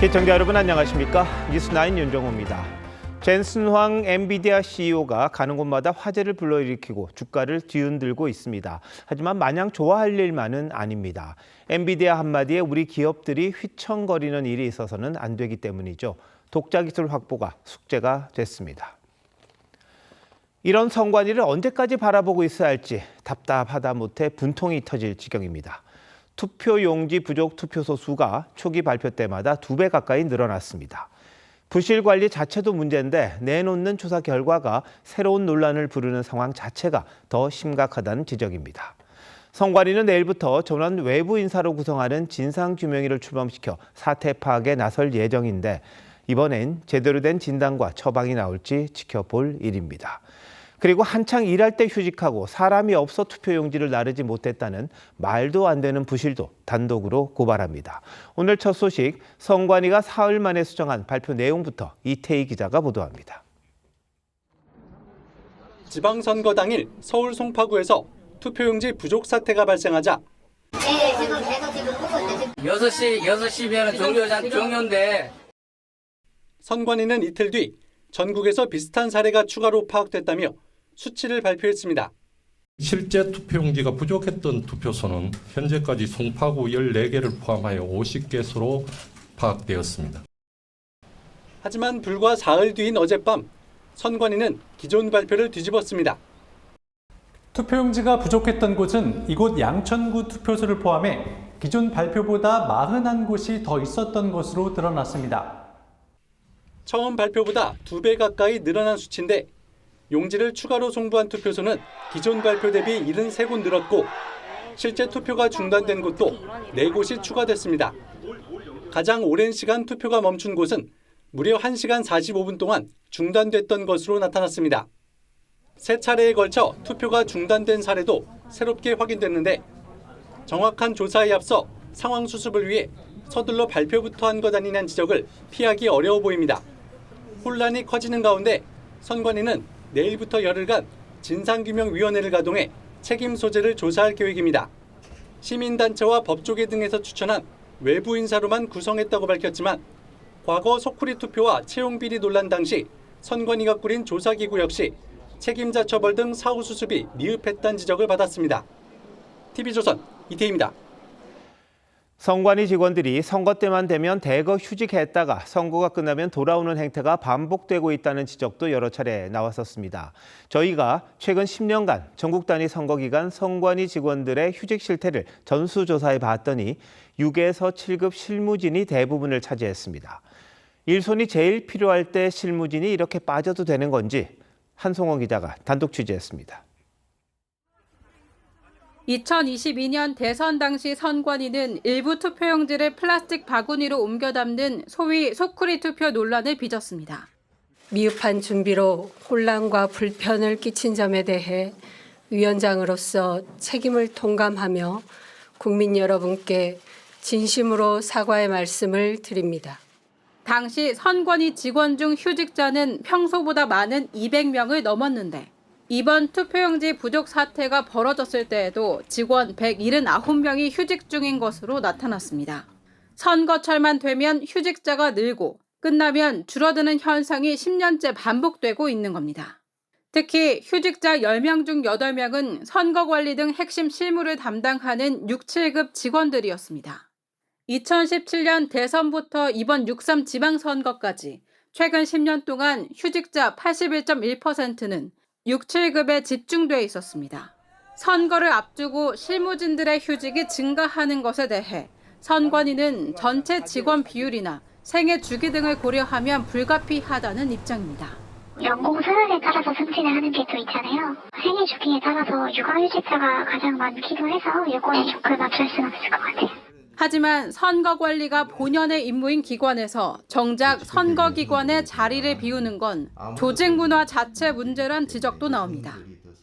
시청자 여러분 안녕하십니까? 뉴스9 윤정호입니다. 젠슨 황 엔비디아 CEO가 가는 곳마다 화제를 불러일으키고 주가를 뒤흔들고 있습니다. 하지만 마냥 좋아할 일만은 아닙니다. 엔비디아 한마디에 우리 기업들이 휘청거리는 일이 있어서는 안 되기 때문이죠. 독자 기술 확보가 숙제가 됐습니다. 이런 선관위를 언제까지 바라보고 있어야 할지 답답하다 못해 분통이 터질 지경입니다. 투표용지 부족 투표소 수가 초기 발표 때마다 2배 가까이 늘어났습니다. 부실 관리 자체도 문제인데 내놓는 조사 결과가 새로운 논란을 부르는 상황 자체가 더 심각하다는 지적입니다. 선관위는 내일부터 전원 외부 인사로 구성하는 진상규명위를 출범시켜 사태 파악에 나설 예정인데 이번엔 제대로 된 진단과 처방이 나올지 지켜볼 일입니다. 그리고 한창 일할 때 휴직하고 사람이 없어 투표용지를 나르지 못했다는 말도 안 되는 부실도 단독으로 고발합니다. 오늘 첫 소식, 선관위가 사흘 만에 수정한 발표 내용부터 이태희 기자가 보도합니다. 지방선거 당일 서울 송파구에서 투표용지 부족 사태가 발생하자 네, 지금 계속 보고 있는데 6시면 종료인데 선관위는 이틀 뒤 전국에서 비슷한 사례가 추가로 파악됐다며 수치를 발표했습니다. 실제 투표용지가 부족했던 투표소는 현재까지 송파구 14개를 포함하여 50개소로 파악되었습니다. 하지만 불과 사흘 뒤인 어젯밤 선관위는 기존 발표를 뒤집었습니다. 투표용지가 부족했던 곳은 이곳 양천구 투표소를 포함해 기존 발표보다 41곳이 더 있었던 것으로 드러났습니다. 처음 발표보다 2배 가까이 늘어난 수치인데 용지를 추가로 송부한 투표소는 기존 발표 대비 73곳 늘었고 실제 투표가 중단된 곳도 4곳이 추가됐습니다. 가장 오랜 시간 투표가 멈춘 곳은 무려 1시간 45분 동안 중단됐던 것으로 나타났습니다. 3차례에 걸쳐 투표가 중단된 사례도 새롭게 확인됐는데 정확한 조사에 앞서 상황 수습을 위해 서둘러 발표부터 한 것 아니냐는 지적을 피하기 어려워 보입니다. 혼란이 커지는 가운데 선관위는 내일부터 열흘간 진상규명위원회를 가동해 책임 소재를 조사할 계획입니다. 시민단체와 법조계 등에서 추천한 외부 인사로만 구성했다고 밝혔지만 과거 소쿠리 투표와 채용비리 논란 당시 선관위가 꾸린 조사기구 역시 책임자 처벌 등 사후 수습이 미흡했다는 지적을 받았습니다. TV조선 이태희입니다. 선관위 직원들이 선거 때만 되면 대거 휴직했다가 선거가 끝나면 돌아오는 행태가 반복되고 있다는 지적도 여러 차례 나왔었습니다. 저희가 최근 10년간 전국 단위 선거 기간 선관위 직원들의 휴직 실태를 전수조사해 봤더니 6에서 7급 실무진이 대부분을 차지했습니다. 일손이 제일 필요할 때 실무진이 이렇게 빠져도 되는 건지 한송원 기자가 단독 취재했습니다. 2022년 대선 당시 선관위는 일부 투표용지를 플라스틱 바구니로 옮겨 담는 소위 소쿠리 투표 논란을 빚었습니다. 미흡한 준비로 혼란과 불편을 끼친 점에 대해 위원장으로서 책임을 통감하며 국민 여러분께 진심으로 사과의 말씀을 드립니다. 당시 선관위 직원 중 휴직자는 평소보다 많은 200명을 넘었는데 이번 투표용지 부족 사태가 벌어졌을 때에도 직원 179명이 휴직 중인 것으로 나타났습니다. 선거철만 되면 휴직자가 늘고 끝나면 줄어드는 현상이 10년째 반복되고 있는 겁니다. 특히 휴직자 10명 중 8명은 선거 관리 등 핵심 실무를 담당하는 6, 7급 직원들이었습니다. 2017년 대선부터 이번 6.3 지방선거까지 최근 10년 동안 휴직자 81.1%는 6, 7급에 집중돼 있었습니다. 선거를 앞두고 실무진들의 휴직이 증가하는 것에 대해 선관위는 전체 직원 비율이나 생애 주기 등을 고려하면 불가피하다는 입장입니다. 연공 수준에 따라서 승진을 하는 게 또 있잖아요. 생애 주기에 따라서 육아휴직자가 가장 많기도 해서 요거에 조건을 맞출 수는 없을 것 같아요. 하지만 선거관리가 본연의 임무인 기관에서 정작 선거기관의 자리를 비우는 건 조직 문화 자체 문제란 지적도 나옵니다.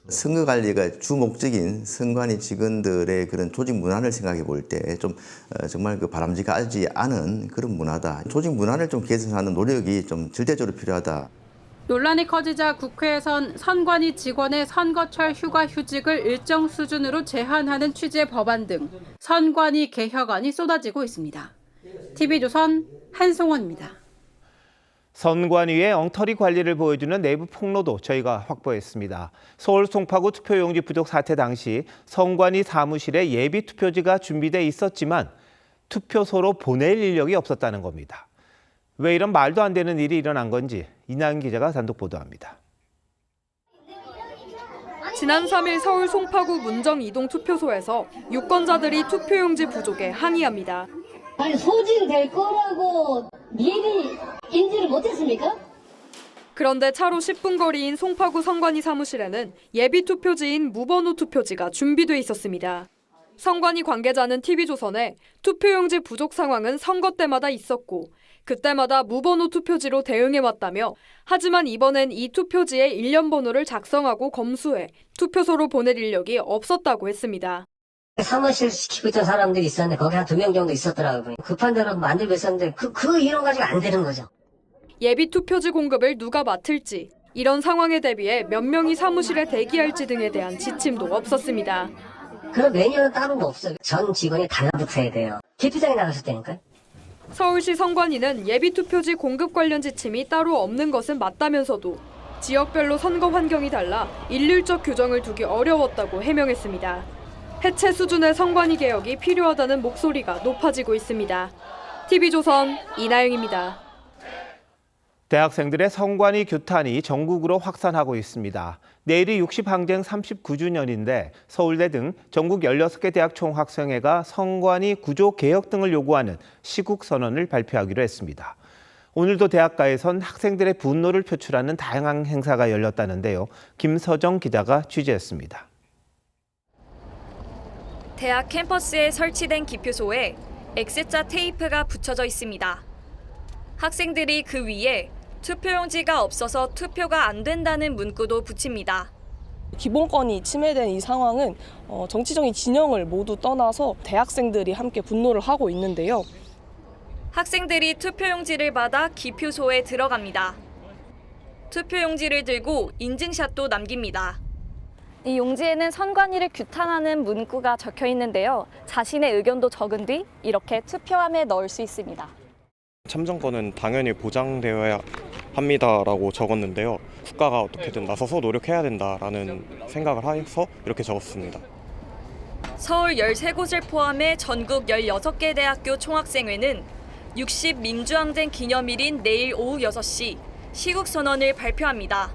선거관리가 주 목적인 선관위 직원들의 그런 조직 문화를 생각해 볼 때 좀 정말 바람직하지 않은 그런 문화다. 조직 문화를 좀 개선하는 노력이 좀 절대적으로 필요하다. 논란이 커지자 국회에선 선관위 직원의 선거철 휴가 휴직을 일정 수준으로 제한하는 취지의 법안 등 선관위 개혁안이 쏟아지고 있습니다. TV조선 한송원입니다. 선관위의 엉터리 관리를 보여주는 내부 폭로도 저희가 확보했습니다. 서울 송파구 투표용지 부족 사태 당시 선관위 사무실에 예비 투표지가 준비돼 있었지만 투표소로 보낼 인력이 없었다는 겁니다. 왜 이런 말도 안 되는 일이 일어난 건지 이나은 기자가 단독 보도합니다. 지난 3일 서울 송파구 문정 이동 투표소에서 유권자들이 투표용지 부족에 항의합니다. 아니 소진될 거라고 미리 인지를 못했습니까? 그런데 차로 10분 거리인 송파구 선관위 사무실에는 예비 투표지인 무번호 투표지가 준비돼 있었습니다. 선관위 관계자는 TV조선에 투표용지 부족 상황은 선거 때마다 있었고 그때마다 무번호 투표지로 대응해왔다며 하지만 이번엔 이 투표지에 일련 번호를 작성하고 검수해 투표소로 보낼 인력이 없었다고 했습니다. 사무실 시키고 있던 사람들이 있었는데 거기 한 2명 정도 있었더라고요. 급한 대로 만들고 있었는데 그 이론 가지고 안 되는 거죠. 예비 투표지 공급을 누가 맡을지, 이런 상황에 대비해 몇 명이 사무실에 대기할지 등에 대한 지침도 없었습니다. 그런 매뉴얼은 따로 없어요. 전 직원이 달라붙어야 돼요. 개표장에 나갔을 때니까요. 서울시 선관위는 예비 투표지 공급 관련 지침이 따로 없는 것은 맞다면서도 지역별로 선거 환경이 달라 일률적 규정을 두기 어려웠다고 해명했습니다. 해체 수준의 선관위 개혁이 필요하다는 목소리가 높아지고 있습니다. TV조선 이나영입니다. 대학생들의 선관위 규탄이 전국으로 확산하고 있습니다. 내일이 60항쟁 39주년인데 서울대 등 전국 16개 대학 총학생회가 선관위 구조 개혁 등을 요구하는 시국선언을 발표하기로 했습니다. 오늘도 대학가에선 학생들의 분노를 표출하는 다양한 행사가 열렸다는데요. 김서정 기자가 취재했습니다. 대학 캠퍼스에 설치된 기표소에 X자 테이프가 붙여져 있습니다. 학생들이 그 위에 투표용지가 없어서 투표가 안 된다는 문구도 붙입니다. 기본권이 침해된 이 상황은 정치적인 진영을 모두 떠나서 대학생들이 함께 분노를 하고 있는데요. 학생들이 투표용지를 받아 기표소에 들어갑니다. 투표용지를 들고 인증샷도 남깁니다. 이 용지에는 선관위를 규탄하는 문구가 적혀 있는데요. 자신의 의견도 적은 뒤 이렇게 투표함에 넣을 수 있습니다. 참정권은 당연히 보장되어야 합니다라고 적었는데요. 국가가 어떻게든 나서서 노력해야 된다라는 생각을 해서 이렇게 적었습니다. 서울 13곳을 포함해 전국 16개 대학교 총학생회는 60 민주항쟁 기념일인 내일 오후 6시 시국선언을 발표합니다.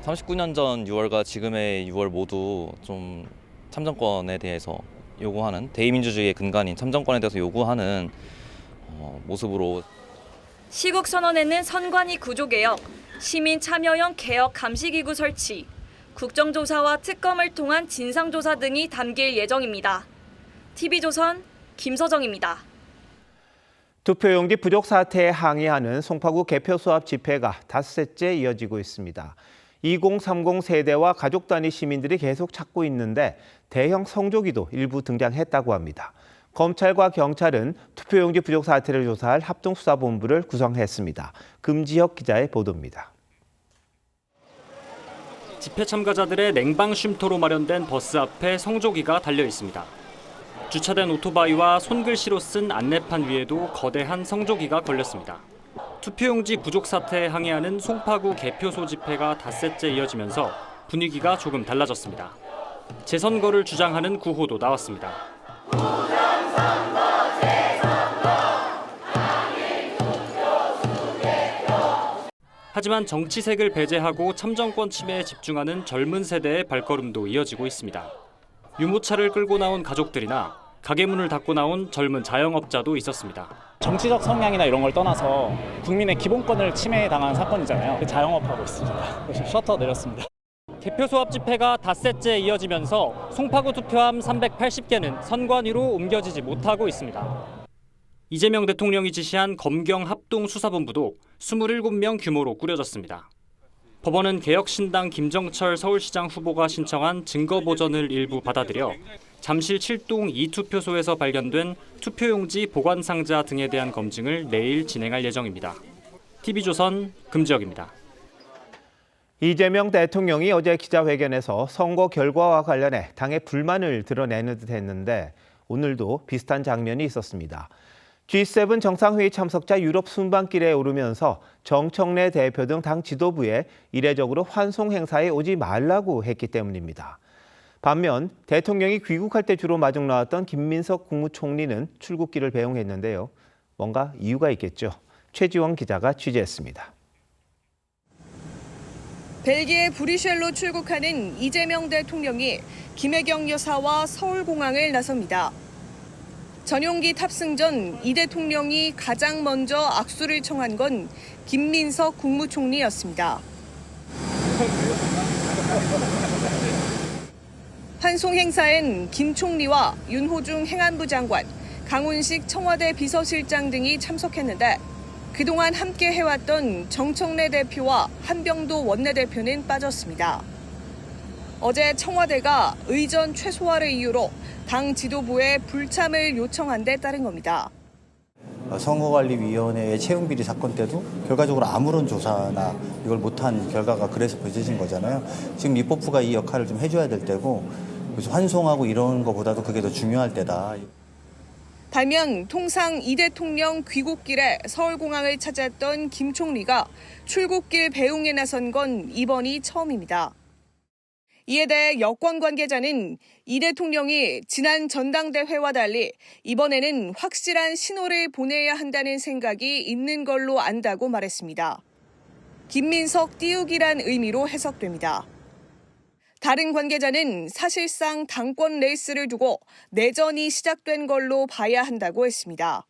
39년 전 6월과 지금의 6월 모두 좀 참정권에 대해서 요구하는 대의민주주의의 근간인 참정권에 대해서 요구하는 모습으로 시국선언에는 선관위 구조개혁, 시민 참여형 개혁 감시기구 설치, 국정조사와 특검을 통한 진상조사 등이 담길 예정입니다. TV조선 김서정입니다. 투표용지 부족 사태에 항의하는 송파구 개표소 앞 집회가 닷새째 이어지고 있습니다. 2030 세대와 가족 단위 시민들이 계속 찾고 있는데 대형 성조기도 일부 등장했다고 합니다. 검찰과 경찰은 투표용지 부족 사태를 조사할 합동수사본부를 구성했습니다. 금지혁 기자의 보도입니다. 집회 참가자들의 냉방 쉼터로 마련된 버스 앞에 성조기가 달려 있습니다. 주차된 오토바이와 손글씨로 쓴 안내판 위에도 거대한 성조기가 걸렸습니다. 투표용지 부족 사태에 항의하는 송파구 개표소 집회가 닷새째 이어지면서 분위기가 조금 달라졌습니다. 재선거를 주장하는 구호도 나왔습니다. 하지만 정치색을 배제하고 참정권 침해에 집중하는 젊은 세대의 발걸음도 이어지고 있습니다. 유모차를 끌고 나온 가족들이나 가게 문을 닫고 나온 젊은 자영업자도 있었습니다. 정치적 성향이나 이런 걸 떠나서 국민의 기본권을 침해당한 사건이잖아요. 자영업하고 있습니다. 그래서 셔터 내렸습니다. 개표소 앞 집회가 닷새째 이어지면서 송파구 투표함 380개는 선관위로 옮겨지지 못하고 있습니다. 이재명 대통령이 지시한 검경 합동수사본부도 27명 규모로 꾸려졌습니다. 법원은 개혁신당 김정철 서울시장 후보가 신청한 증거보전을 일부 받아들여 잠실 7동 2투표소에서 발견된 투표용지 보관상자 등에 대한 검증을 내일 진행할 예정입니다. TV조선 금지혁입니다. 이재명 대통령이 어제 기자회견에서 선거 결과와 관련해 당의 불만을 드러내는 듯 했는데 오늘도 비슷한 장면이 있었습니다. G7 정상회의 참석자 유럽 순방길에 오르면서 정청래 대표 등 당 지도부에 이례적으로 환송 행사에 오지 말라고 했기 때문입니다. 반면 대통령이 귀국할 때 주로 마중 나왔던 김민석 국무총리는 출국길을 배웅했는데요. 뭔가 이유가 있겠죠. 최지원 기자가 취재했습니다. 벨기에 브뤼셀로 출국하는 이재명 대통령이 김혜경 여사와 서울공항을 나섭니다. 전용기 탑승 전 이 대통령이 가장 먼저 악수를 청한 건 김민석 국무총리였습니다. 환송 행사엔 김 총리와 윤호중 행안부 장관, 강훈식 청와대 비서실장 등이 참석했는데 그동안 함께 해왔던 정청래 대표와 한병도 원내대표는 빠졌습니다. 어제 청와대가 의전 최소화를 이유로 당 지도부에 불참을 요청한 데 따른 겁니다. 선거관리위원회의 채용비리 사건 때도 결과적으로 아무런 조사나 이걸 못한 결과가 그래서 벌어진 거잖아요. 지금 입법부가 이 역할을 좀 해줘야 될 때고 그래서 환송하고 이런 것보다도 그게 더 중요할 때다. 반면 통상 이 대통령 귀국길에 서울공항을 찾았던 김 총리가 출국길 배웅에 나선 건 이번이 처음입니다. 이에 대해 여권 관계자는 이 대통령이 지난 전당대회와 달리 이번에는 확실한 신호를 보내야 한다는 생각이 있는 걸로 안다고 말했습니다. 김민석 띄우기란 의미로 해석됩니다. 다른 관계자는 사실상 당권 레이스를 두고 내전이 시작된 걸로 봐야 한다고 했습니다.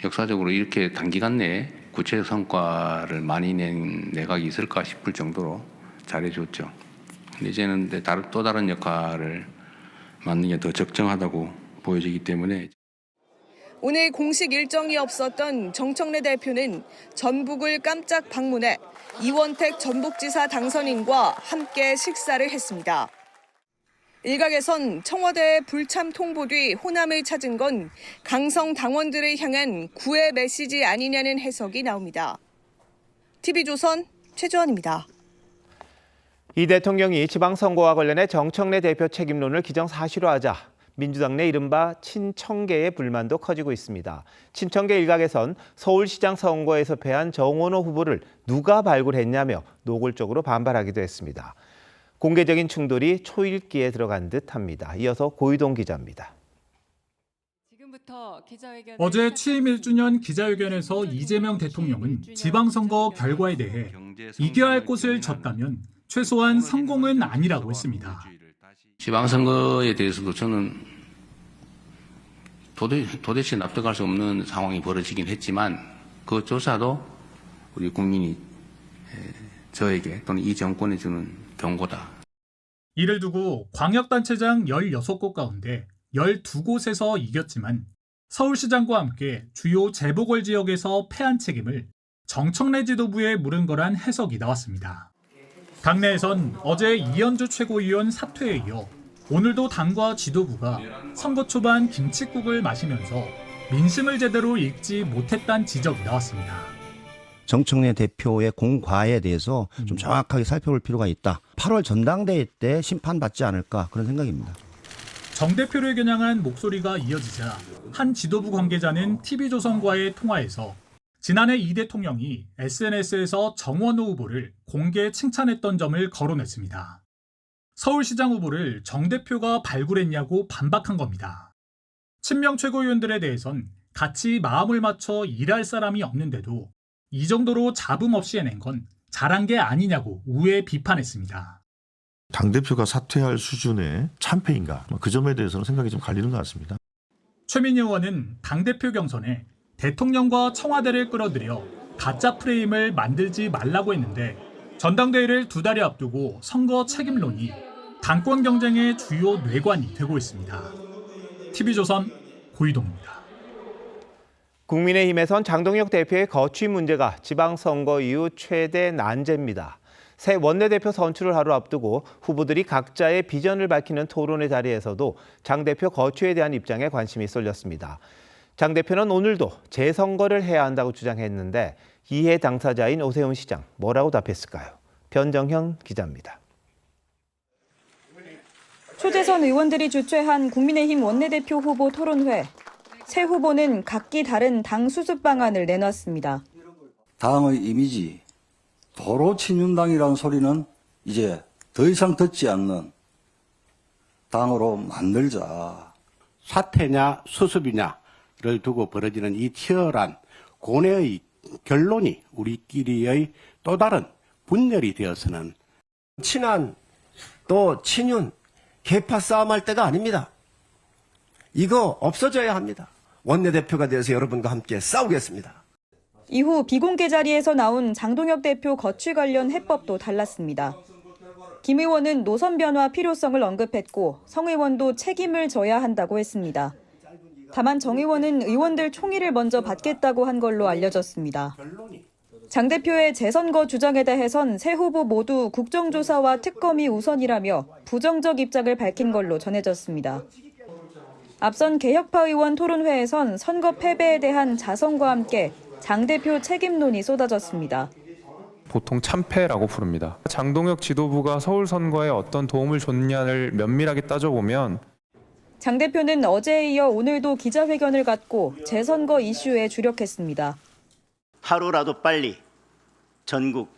역사적으로 이렇게 단기간 내에 구체적 성과를 많이 낸 내각이 있을까 싶을 정도로 잘해줬죠. 이제는 또 다른 역할을 맡는 게 더 적정하다고 보여지기 때문에 오늘 공식 일정이 없었던 정청래 대표는 전북을 깜짝 방문해 이원택 전북지사 당선인과 함께 식사를 했습니다. 일각에선 청와대의 불참 통보 뒤 호남을 찾은 건 강성 당원들을 향한 구애 메시지 아니냐는 해석이 나옵니다. TV조선 최주원입니다. 이 대통령이 지방선거와 관련해 정청래 대표 책임론을 기정사실화하자 민주당 내 이른바 친청계의 불만도 커지고 있습니다. 친청계 일각에선 서울시장 선거에서 패한 정원호 후보를 누가 발굴했냐며 노골적으로 반발하기도 했습니다. 공개적인 충돌이 초읽기에 들어간 듯합니다. 이어서 고유동 기자입니다. 어제 취임 1주년 기자회견에서 이재명 대통령은 지방선거 결과에 대해 이겨야 할 곳을 졌다면 최소한 성공은 아니라고 했습니다. 지방선거에 대해서도 저는 도대체 납득할 수 없는 상황이 벌어지긴 했지만 그조차도 우리 국민이 저에게 또는 이 정권에 주는 경고다. 이를 두고 광역단체장 16곳 가운데 12곳에서 이겼지만 서울시장과 함께 주요 재보궐 지역에서 패한 책임을 정청래 지도부에 물은 거란 해석이 나왔습니다. 당내에선 어제 이현주 최고위원 사퇴에 이어 오늘도 당과 지도부가 선거 초반 김칫국을 마시면서 민심을 제대로 읽지 못했다는 지적이 나왔습니다. 정청래 대표의 공과에 대해서 좀 정확하게 살펴볼 필요가 있다. 8월 전당대회 때 심판받지 않을까 그런 생각입니다. 정 대표를 겨냥한 목소리가 이어지자 한 지도부 관계자는 TV조선과의 통화에서 지난해 이 대통령이 SNS에서 정원호 후보를 공개 칭찬했던 점을 거론했습니다. 서울시장 후보를 정 대표가 발굴했냐고 반박한 겁니다. 친명 최고위원들에 대해선 같이 마음을 맞춰 일할 사람이 없는데도 이 정도로 잡음 없이 해낸 건 잘한 게 아니냐고 우회 비판했습니다. 당대표가 사퇴할 수준의 참패인가? 그 점에 대해서는 생각이 좀 갈리는 것 같습니다. 최민희 의원은 당대표 경선에 대통령과 청와대를 끌어들여 가짜 프레임을 만들지 말라고 했는데 전당대회를 2달이 앞두고 선거 책임론이 당권 경쟁의 주요 뇌관이 되고 있습니다. TV조선 고유동입니다. 국민의힘에선 장동혁 대표의 거취 문제가 지방선거 이후 최대 난제입니다. 새 원내대표 선출을 하루 앞두고 후보들이 각자의 비전을 밝히는 토론의 자리에서도 장 대표 거취에 대한 입장에 관심이 쏠렸습니다. 장 대표는 오늘도 재선거를 해야 한다고 주장했는데 이해 당사자인 오세훈 시장 뭐라고 답했을까요? 변정현 기자입니다. 초재선 의원들이 주최한 국민의힘 원내대표 후보 토론회. 새 후보는 각기 다른 당 수습 방안을 내놨습니다. 당의 이미지, 도로 친윤당이라는 소리는 이제 더 이상 듣지 않는 당으로 만들자. 사퇴냐 수습이냐를 두고 벌어지는 이 치열한 고뇌의 결론이 우리끼리의 또 다른 분열이 되어서는 친한 또 친윤 계파 싸움할 때가 아닙니다. 이거 없어져야 합니다. 원내대표가 되어서 여러분과 함께 싸우겠습니다. 이후 비공개 자리에서 나온 장동혁 대표 거취 관련 해법도 달랐습니다. 김 의원은 노선 변화 필요성을 언급했고 성 의원도 책임을 져야 한다고 했습니다. 다만 정 의원은 의원들 총의를 먼저 받겠다고 한 걸로 알려졌습니다. 장 대표의 재선거 주장에 대해선 새 후보 모두 국정조사와 특검이 우선이라며 부정적 입장을 밝힌 걸로 전해졌습니다. 앞선 개혁파 의원 토론회에선 선거 패배에 대한 자성과 함께 장 대표 책임론이 쏟아졌습니다. 보통 참패라고 부릅니다. 장동혁 지도부가 서울 선거에 어떤 도움을 줬냐를 면밀하게 따져보면 장 대표는 어제에 이어 오늘도 기자회견을 갖고 재선거 이슈에 주력했습니다. 하루라도 빨리 전국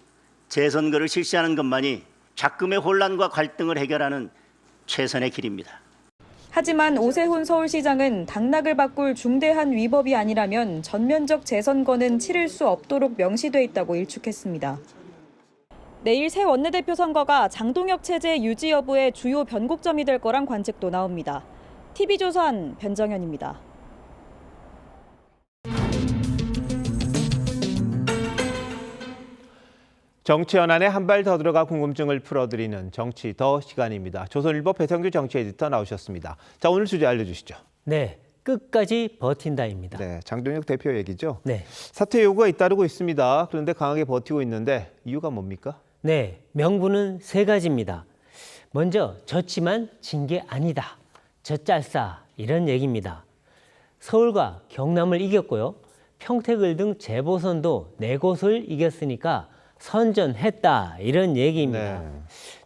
재선거를 실시하는 것만이 작금의 혼란과 갈등을 해결하는 최선의 길입니다. 하지만 오세훈 서울시장은 당락을 바꿀 중대한 위법이 아니라면 전면적 재선거는 치를 수 없도록 명시돼 있다고 일축했습니다. 내일 새 원내대표 선거가 장동혁 체제 유지 여부의 주요 변곡점이 될 거란 관측도 나옵니다. TV조선 변정현입니다. 정치 연안에 한 발 더 들어가 궁금증을 풀어드리는 정치 더 시간입니다. 조선일보 배성규 정치 에디터 나오셨습니다. 자, 오늘 주제 알려주시죠. 네, 끝까지 버틴다입니다. 네, 장동혁 대표 얘기죠. 네. 사퇴 요구가 잇따르고 있습니다. 그런데 강하게 버티고 있는데 이유가 뭡니까? 네, 명분은 세 가지입니다. 먼저 졌지만 진 게 아니다. 젖잘싸 이런 얘기입니다. 서울과 경남을 이겼고요. 평택을 등 재보선도 4곳을 이겼으니까 선전했다 이런 얘기입니다. 네.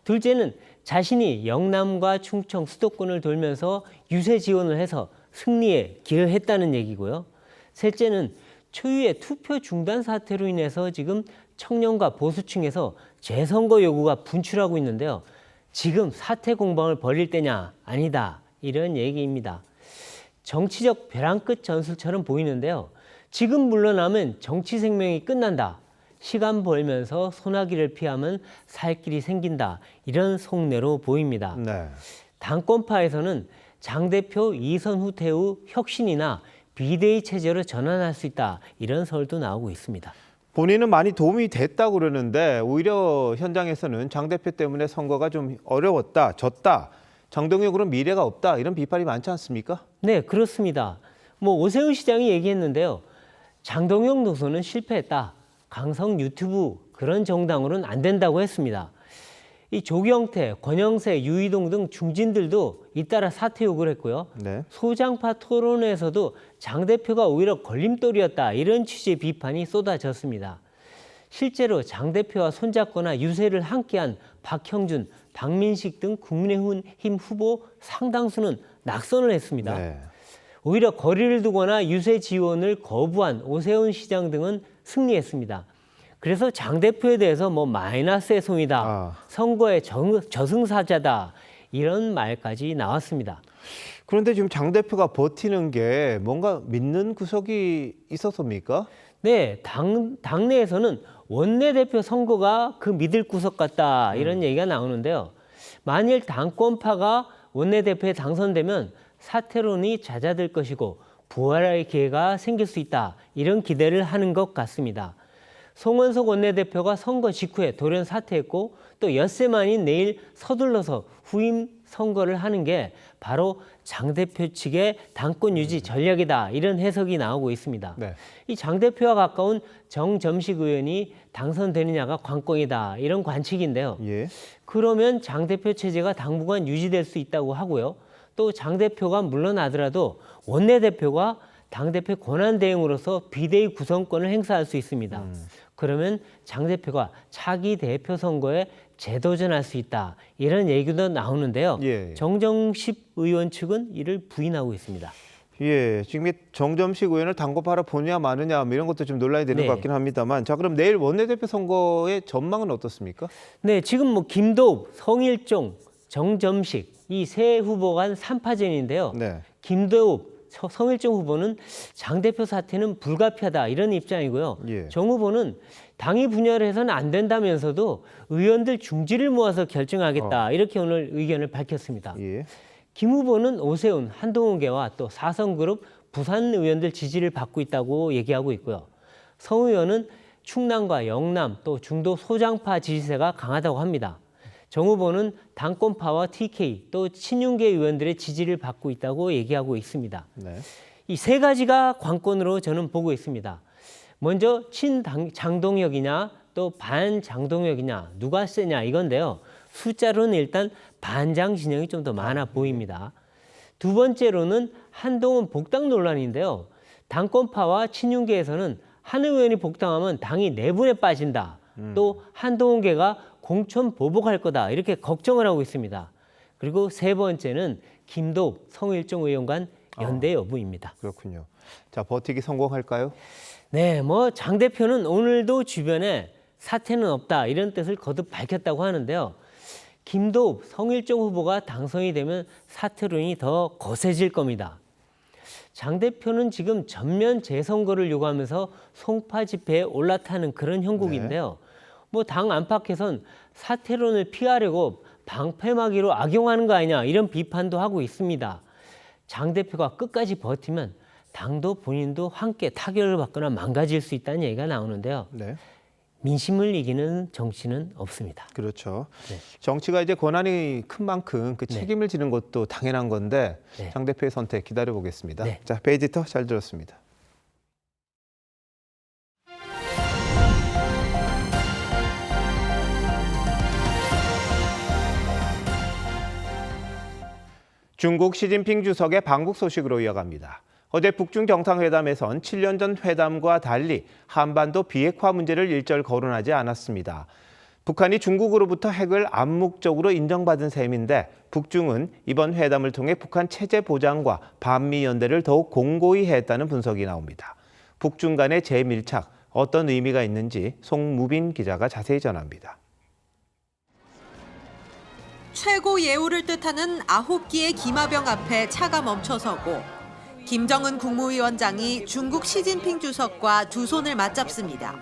둘째는 자신이 영남과 충청 수도권을 돌면서 유세 지원을 해서 승리에 기여했다는 얘기고요. 셋째는 초유의 투표 중단 사태로 인해서 지금 청년과 보수층에서 재선거 요구가 분출하고 있는데요. 지금 사퇴 공방을 벌일 때냐? 아니다. 이런 얘기입니다. 정치적 벼랑 끝 전술처럼 보이는데요. 지금 물러나면 정치 생명이 끝난다. 시간 벌면서 소나기를 피하면 살 길이 생긴다. 이런 속내로 보입니다. 네. 당권파에서는 장 대표 이선 후퇴 후 혁신이나 비대위 체제로 전환할 수 있다. 이런 설도 나오고 있습니다. 본인은 많이 도움이 됐다고 그러는데 오히려 현장에서는 장 대표 때문에 선거가 좀 어려웠다, 졌다. 장동혁으로는 미래가 없다. 이런 비판이 많지 않습니까? 네, 그렇습니다. 오세훈 시장이 얘기했는데요. 장동혁 노선은 실패했다. 강성 유튜브 그런 정당으로는 안 된다고 했습니다. 이 조경태, 권영세, 유이동 등 중진들도 잇따라 사퇴 요구를 했고요. 네. 소장파 토론회에서도 장 대표가 오히려 걸림돌이었다. 이런 취지의 비판이 쏟아졌습니다. 실제로 장 대표와 손잡거나 유세를 함께한 박형준, 박민식 등 국민의힘 후보 상당수는 낙선을 했습니다. 네. 오히려 거리를 두거나 유세 지원을 거부한 오세훈 시장 등은 승리했습니다. 그래서 장 대표에 대해서 마이너스의 손이다, 선거의 저승사자다 이런 말까지 나왔습니다. 그런데 지금 장 대표가 버티는 게 뭔가 믿는 구석이 있어서입니까? 네, 당내에서는 원내대표 선거가 그 믿을 구석 같다 이런 얘기가 나오는데요. 만일 당권파가 원내대표에 당선되면 사퇴론이 잦아들 것이고 부활의 기회가 생길 수 있다 이런 기대를 하는 것 같습니다. 송원석 원내대표가 선거 직후에 돌연 사퇴했고 또 엿새 만인 내일 서둘러서 후임 선거를 하는 게 바로 장 대표 측의 당권 유지 전략이다 이런 해석이 나오고 있습니다. 네. 이 장 대표와 가까운 정점식 의원이 당선되느냐가 관건이다 이런 관측인데요. 예. 그러면 장 대표 체제가 당분간 유지될 수 있다고 하고요. 또 장 대표가 물러나더라도 원내대표가 당대표 권한대행으로서 비대위 구성권을 행사할 수 있습니다. 그러면 장 대표가 차기 대표 선거에 재도전할 수 있다. 이런 얘기도 나오는데요. 예. 정정십 의원 측은 이를 부인하고 있습니다. 예, 지금 정점식 의원을 당권파로 보냐 마느냐 이런 것도 좀 논란이 되는 것 같긴 합니다만, 자 그럼 내일 원내대표 선거의 전망은 어떻습니까? 네, 지금 뭐 김도읍, 성일종, 정점식 이 세 후보가 한 3파전인데요. 네. 김도읍, 성일종 후보는 장 대표 사퇴는 불가피하다 이런 입장이고요. 예. 정 후보는 당이 분열을 해서는 안 된다면서도 의원들 중지를 모아서 결정하겠다 이렇게 오늘 의견을 밝혔습니다. 예. 김 후보는 오세훈, 한동훈계와 또 사성그룹 부산 의원들 지지를 받고 있다고 얘기하고 있고요. 성 의원은 충남과 영남 또 중도 소장파 지지세가 강하다고 합니다. 정 후보는 당권파와 TK 또 친윤계 의원들의 지지를 받고 있다고 얘기하고 있습니다. 네. 이 세 가지가 관건으로 저는 보고 있습니다. 먼저 친장동혁이냐 또 반장동혁이냐 누가 세냐 이건데요. 숫자로는 일단 반장 진영이 좀 더 많아 보입니다. 두 번째로는 한동훈 복당 논란인데요. 당권파와 친윤계에서는 한 의원이 복당하면 당이 내분에 빠진다. 또 한동훈계가 공천 보복할 거다 이렇게 걱정을 하고 있습니다. 그리고 세 번째는 김도읍, 성일종 의원 간 연대 여부입니다. 그렇군요. 자, 버티기 성공할까요? 네, 뭐 장 대표는 오늘도 주변에 사퇴는 없다 이런 뜻을 거듭 밝혔다고 하는데요. 김도읍, 성일종 후보가 당선이 되면 사퇴론이 더 거세질 겁니다. 장 대표는 지금 전면 재선거를 요구하면서 송파 집회에 올라타는 그런 형국인데요. 뭐 당 안팎에선 사퇴론을 피하려고 방패막이로 악용하는 거 아니냐 이런 비판도 하고 있습니다. 장 대표가 끝까지 버티면 당도 본인도 함께 타결을 받거나 망가질 수 있다는 얘기가 나오는데요. 네. 민심을 이기는 정치는 없습니다. 그렇죠. 네. 정치가 이제 권한이 큰 만큼 그 책임을 지는 것도 당연한 건데 네. 장 대표의 선택 기다려보겠습니다. 네. 자, 베이지터 잘 들었습니다. 중국 시진핑 주석의 방북 소식으로 이어갑니다. 어제 북중 정상회담에선 7년 전 회담과 달리 한반도 비핵화 문제를 일절 거론하지 않았습니다. 북한이 중국으로부터 핵을 암묵적으로 인정받은 셈인데 북중은 이번 회담을 통해 북한 체제 보장과 반미 연대를 더욱 공고히 했다는 분석이 나옵니다. 북중 간의 재밀착, 어떤 의미가 있는지 송무빈 기자가 자세히 전합니다. 최고 예우를 뜻하는 9기의 기마병 앞에 차가 멈춰서고 김정은 국무위원장이 중국 시진핑 주석과 두 손을 맞잡습니다.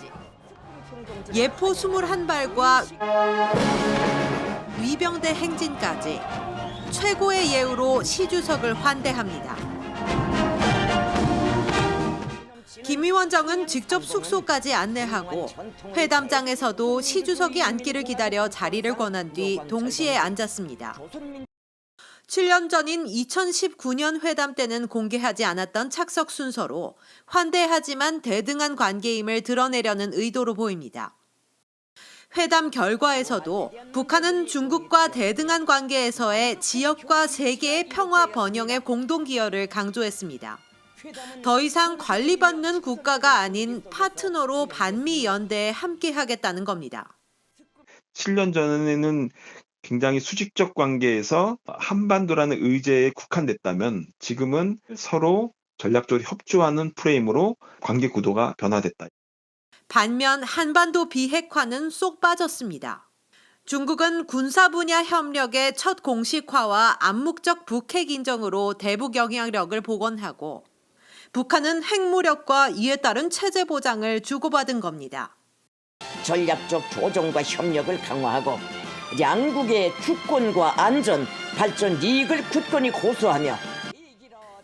예포 21발과 위병대 행진까지 최고의 예우로 시 주석을 환대합니다. 김 위원장은 직접 숙소까지 안내하고 회담장에서도 시 주석이 앉기를 기다려 자리를 권한 뒤 동시에 앉았습니다. 7년 전인 2019년 회담 때는 공개하지 않았던 착석 순서로 환대하지만 대등한 관계임을 드러내려는 의도로 보입니다. 회담 결과에서도 북한은 중국과 대등한 관계에서의 지역과 세계의 평화 번영에 공동 기여를 강조했습니다. 더 이상 관리받는 국가가 아닌 파트너로 반미 연대에 함께하겠다는 겁니다. 7년 전에는 굉장히 수직적 관계에서 한반도라는 의제에 국한됐다면 지금은 서로 전략적으로 협조하는 프레임으로 관계 구도가 변화됐다. 반면 한반도 비핵화는 쏙 빠졌습니다. 중국은 군사 분야 협력의 첫 공식화와 암묵적 북핵 인정으로 대북 영향력을 복원하고 북한은 핵무력과 이에 따른 체제 보장을 주고받은 겁니다. 전략적 조정과 협력을 강화하고 양국의 주권과 안전, 발전 이익을 굳건히 고수하며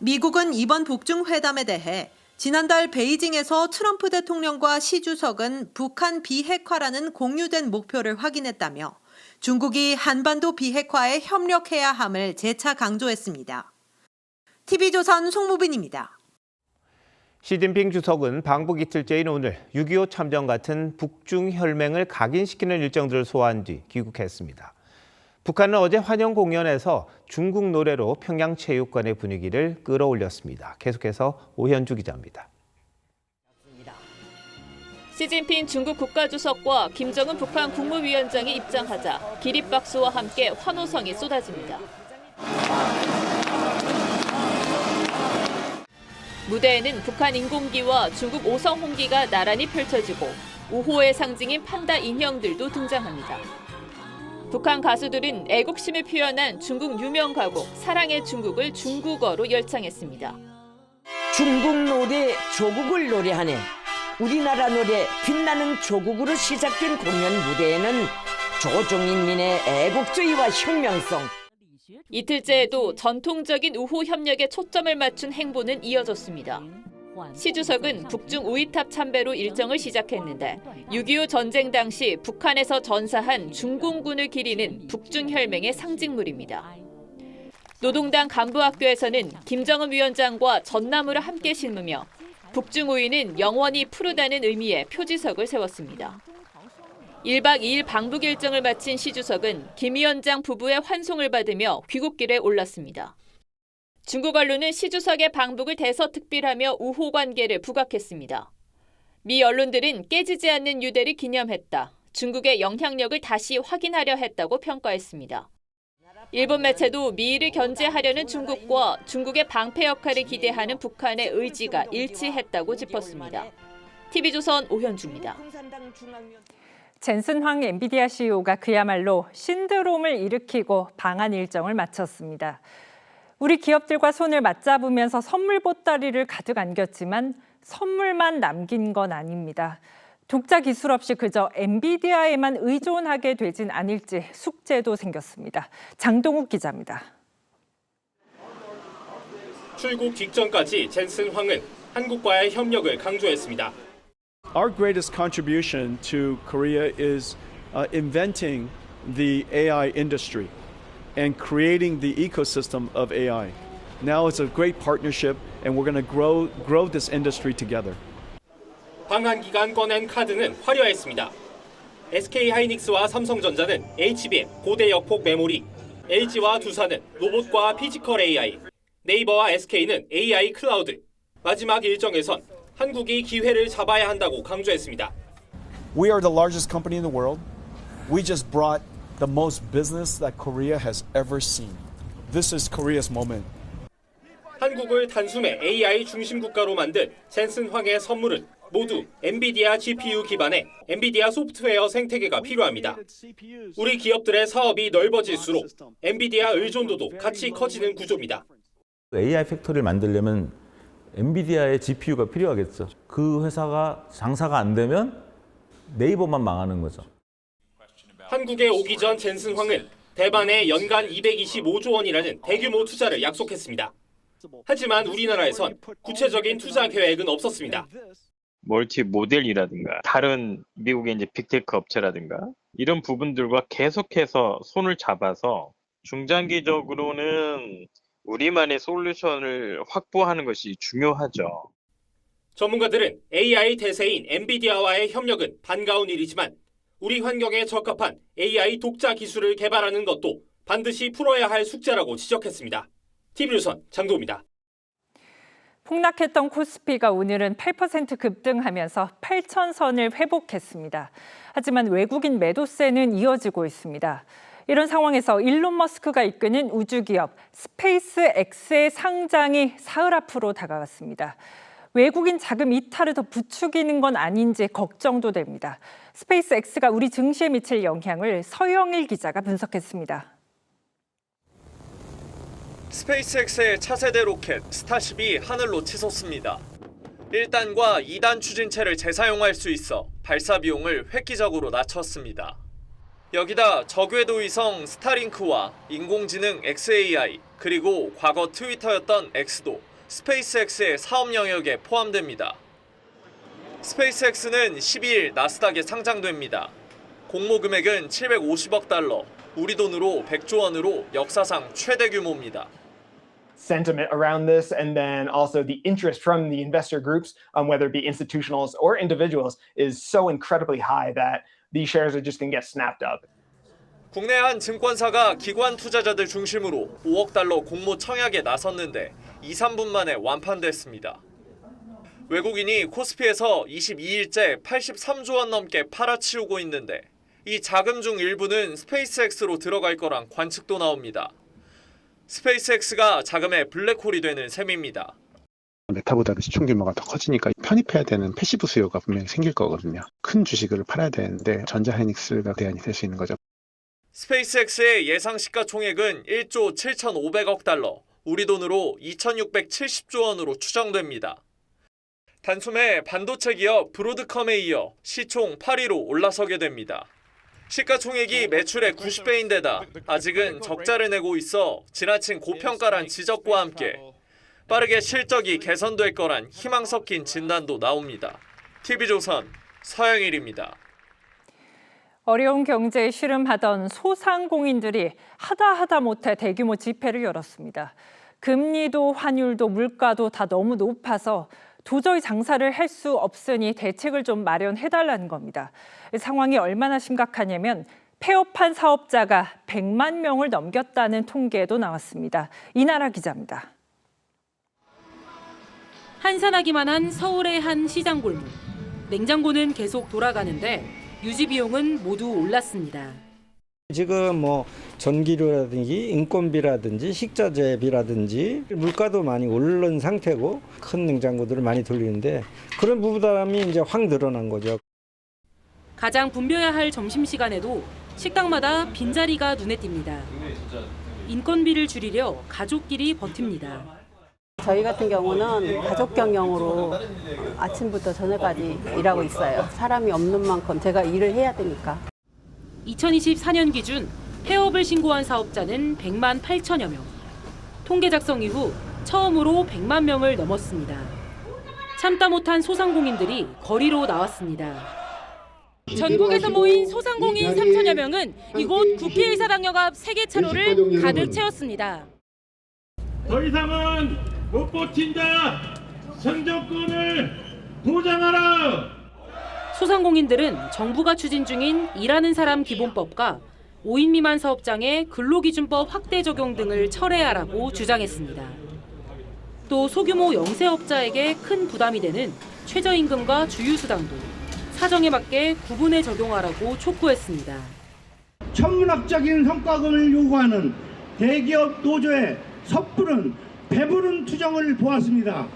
미국은 이번 북중 회담에 대해 지난달 베이징에서 트럼프 대통령과 시 주석은 북한 비핵화라는 공유된 목표를 확인했다며 중국이 한반도 비핵화에 협력해야 함을 재차 강조했습니다. TV조선 송무빈입니다. 시진핑 주석은 방북 이틀째인 오늘 6.25 참전 같은 북중 혈맹을 각인시키는 일정들을 소화한 뒤 귀국했습니다. 북한은 어제 환영 공연에서 중국 노래로 평양체육관의 분위기를 끌어올렸습니다. 계속해서 오현주 기자입니다. 시진핑 중국 국가주석과 김정은 북한 국무위원장이 입장하자 기립박수와 함께 환호성이 쏟아집니다. 무대에는 북한 인공기와 중국 오성 홍기가 나란히 펼쳐지고 우호의 상징인 판다 인형들도 등장합니다. 북한 가수들은 애국심을 표현한 중국 유명 가곡 사랑의 중국을 중국어로 열창했습니다. 중국 노래 조국을 노래하네. 우리나라 노래 빛나는 조국으로 시작된 공연 무대에는 조종인민의 애국주의와 혁명성. 이틀째에도 전통적인 우호 협력에 초점을 맞춘 행보는 이어졌습니다. 시 주석은 북중 우이탑 참배로 일정을 시작했는데 6.25 전쟁 당시 북한에서 전사한 중공군을 기리는 북중 혈맹의 상징물입니다. 노동당 간부학교에서는 김정은 위원장과 전나무를 함께 심으며 북중 우이는 영원히 푸르다는 의미의 표지석을 세웠습니다. 1박 2일 방북 일정을 마친 시 주석은 김 위원장 부부의 환송을 받으며 귀국길에 올랐습니다. 중국 언론은 시 주석의 방북을 대서특필하며 우호 관계를 부각했습니다. 미 언론들은 깨지지 않는 유대를 기념했다. 중국의 영향력을 다시 확인하려 했다고 평가했습니다. 일본 매체도 미를 견제하려는 중국과 중국의 방패 역할을 기대하는 북한의 의지가 일치했다고 짚었습니다. TV조선 오현주입니다. 젠슨 황 엔비디아 CEO가 그야말로 신드롬을 일으키고 방한 일정을 마쳤습니다. 우리 기업들과 손을 맞잡으면서 선물 보따리를 가득 안겼지만 선물만 남긴 건 아닙니다. 독자 기술 없이 그저 엔비디아에만 의존하게 되진 않을지 숙제도 생겼습니다. 장동욱 기자입니다. 출국 직전까지 젠슨 황은 한국과의 협력을 강조했습니다. Our greatest contribution to Korea is inventing the AI industry and creating the ecosystem of AI. Now it's a great partnership and we're going to grow this industry together. 방한 기간 꺼낸 카드는 화려했습니다. SK하이닉스와 삼성전자는 HBM 고대 역폭 메모리, LG와 두산은 로봇과 피지컬 AI, 네이버와 SK는 AI 클라우드. 마지막 일정에선 한국이 기회를 잡아야 한다고 강조했습니다. We are the largest company in the world. We just brought the most business that Korea has ever seen. This is Korea's moment. 한국을 단숨에 AI 중심 국가로 만든 젠슨 황의 선물은 모두 엔비디아 GPU 기반의 엔비디아 소프트웨어 생태계가 필요합니다. 우리 기업들의 사업이 넓어질수록 엔비디아 의존도도 같이 커지는 구조입니다. AI 팩토리를 만들려면 엔비디아의 GPU가 필요하겠죠. 그 회사가 장사가 안 되면 네이버만 망하는 거죠. 한국에 오기 전 젠슨 황은 대만에 연간 225조 원이라는 대규모 투자를 약속했습니다. 하지만 우리나라에선 구체적인 투자 계획은 없었습니다. 멀티 모델이라든가 다른 미국의 이제 빅테크 업체라든가 이런 부분들과 계속해서 손을 잡아서 중장기적으로는 우리만의 솔루션을 확보하는 것이 중요하죠. 전문가들은 AI 대세인 엔비디아와의 협력은 반가운 일이지만 우리 환경에 적합한 AI 독자 기술을 개발하는 것도 반드시 풀어야 할 숙제라고 지적했습니다. TV조선 장도우입니다. 폭락했던 코스피가 오늘은 8% 급등하면서 8,000선을 회복했습니다. 하지만 외국인 매도세는 이어지고 있습니다. 이런 상황에서 일론 머스크가 이끄는 우주기업 스페이스X의 상장이 사흘 앞으로 다가갔습니다. 외국인 자금 이탈을 더 부추기는 건 아닌지 걱정도 됩니다. 스페이스X가 우리 증시에 미칠 영향을 서영일 기자가 분석했습니다. 스페이스X의 차세대 로켓 스타쉽이 하늘로 치솟습니다. 1단과 2단 추진체를 재사용할 수 있어 발사 비용을 획기적으로 낮췄습니다. 여기다 저궤도 위성 스타링크와 인공지능 XAI 그리고 과거 트위터였던 X도 스페이스X의 사업 영역에 포함됩니다. 스페이스X는 12일 나스닥에 상장됩니다. 공모 금액은 750억 달러, 우리 돈으로 100조 원으로 역사상 최대 규모입니다. Sentiment around this and then also the interest from the investor groups, whether it be institutionals or individuals, is so incredibly high that these shares are just going to get snapped up. 국내 한 증권사가 기관 투자자들 중심으로 5억 달러 공모 청약에 나섰는데 2, 3분 만에 완판됐습니다. 외국인이 코스피에서 22일째 83조 원 넘게 팔아치우고 있는데 이 자금 중 일부는 스페이스X로 들어갈 거란 관측도 나옵니다. 스페이스X가 자금의 블랙홀이 되는 셈입니다. 메타보다도 시총 규모가 더 커지니까 편입해야 되는 패시브 수요가 분명히 생길 거거든요. 큰 주식을 팔아야 되는데 전자하이닉스가 대안이 될 수 있는 거죠. 스페이스X의 예상 시가총액은 1조 7,500억 달러, 우리 돈으로 2,670조 원으로 추정됩니다. 단숨에 반도체 기업 브로드컴에 이어 시총 8위로 올라서게 됩니다. 시가총액이 매출의 90배인데다 아직은 적자를 내고 있어 지나친 고평가란 지적과 함께 빠르게 실적이 개선될 거란 희망 섞인 진단도 나옵니다. TV조선 서영일입니다. 어려운 경제에 씨름하던 소상공인들이 하다 못해 대규모 집회를 열었습니다. 금리도 환율도 물가도 다 너무 높아서 도저히 장사를 할 수 없으니 대책을 좀 마련해달라는 겁니다. 상황이 얼마나 심각하냐면 폐업한 사업자가 100만 명을 넘겼다는 통계도 나왔습니다. 이나라 기자입니다. 한산하기만 한 서울의 한 시장 골목. 냉장고는 계속 돌아가는데 유지 비용은 모두 올랐습니다. 지금 뭐 전기료라든지 인건비라든지 식자재비라든지 물가도 많이 오른 상태고 큰 냉장고들을 많이 돌리는데 그런 부담이 이제 확 늘어난 거죠. 가장 붐벼야 할 점심시간에도 식당마다 빈자리가 눈에 띕니다. 인건비를 줄이려 가족끼리 버팁니다. 저희 같은 경우는 가족 경영으로 아침부터 저녁까지 일하고 있어요. 사람이 없는 만큼 제가 일을 해야 되니까. 2024년 기준 폐업을 신고한 사업자는 100만 8천여 명. 통계 작성 이후 처음으로 100만 명을 넘었습니다. 참다 못한 소상공인들이 거리로 나왔습니다. 전국에서 모인 소상공인 3천여 명은 이곳 국회의사당역 앞 3개 차로를 가득 채웠습니다. 더 이상은 못 버틴다. 생존권을 보장하라. 소상공인들은 정부가 추진 중인 일하는 사람 기본법과 5인 미만 사업장의 근로기준법 확대 적용 등을 철회하라고 주장했습니다. 또 소규모 영세업자에게 큰 부담이 되는 최저임금과 주휴수당도 사정에 맞게 구분해 적용하라고 촉구했습니다. 천문학적인 성과금을 요구하는 대기업 노조의 섣부른 배부른 투정을 보았습니다.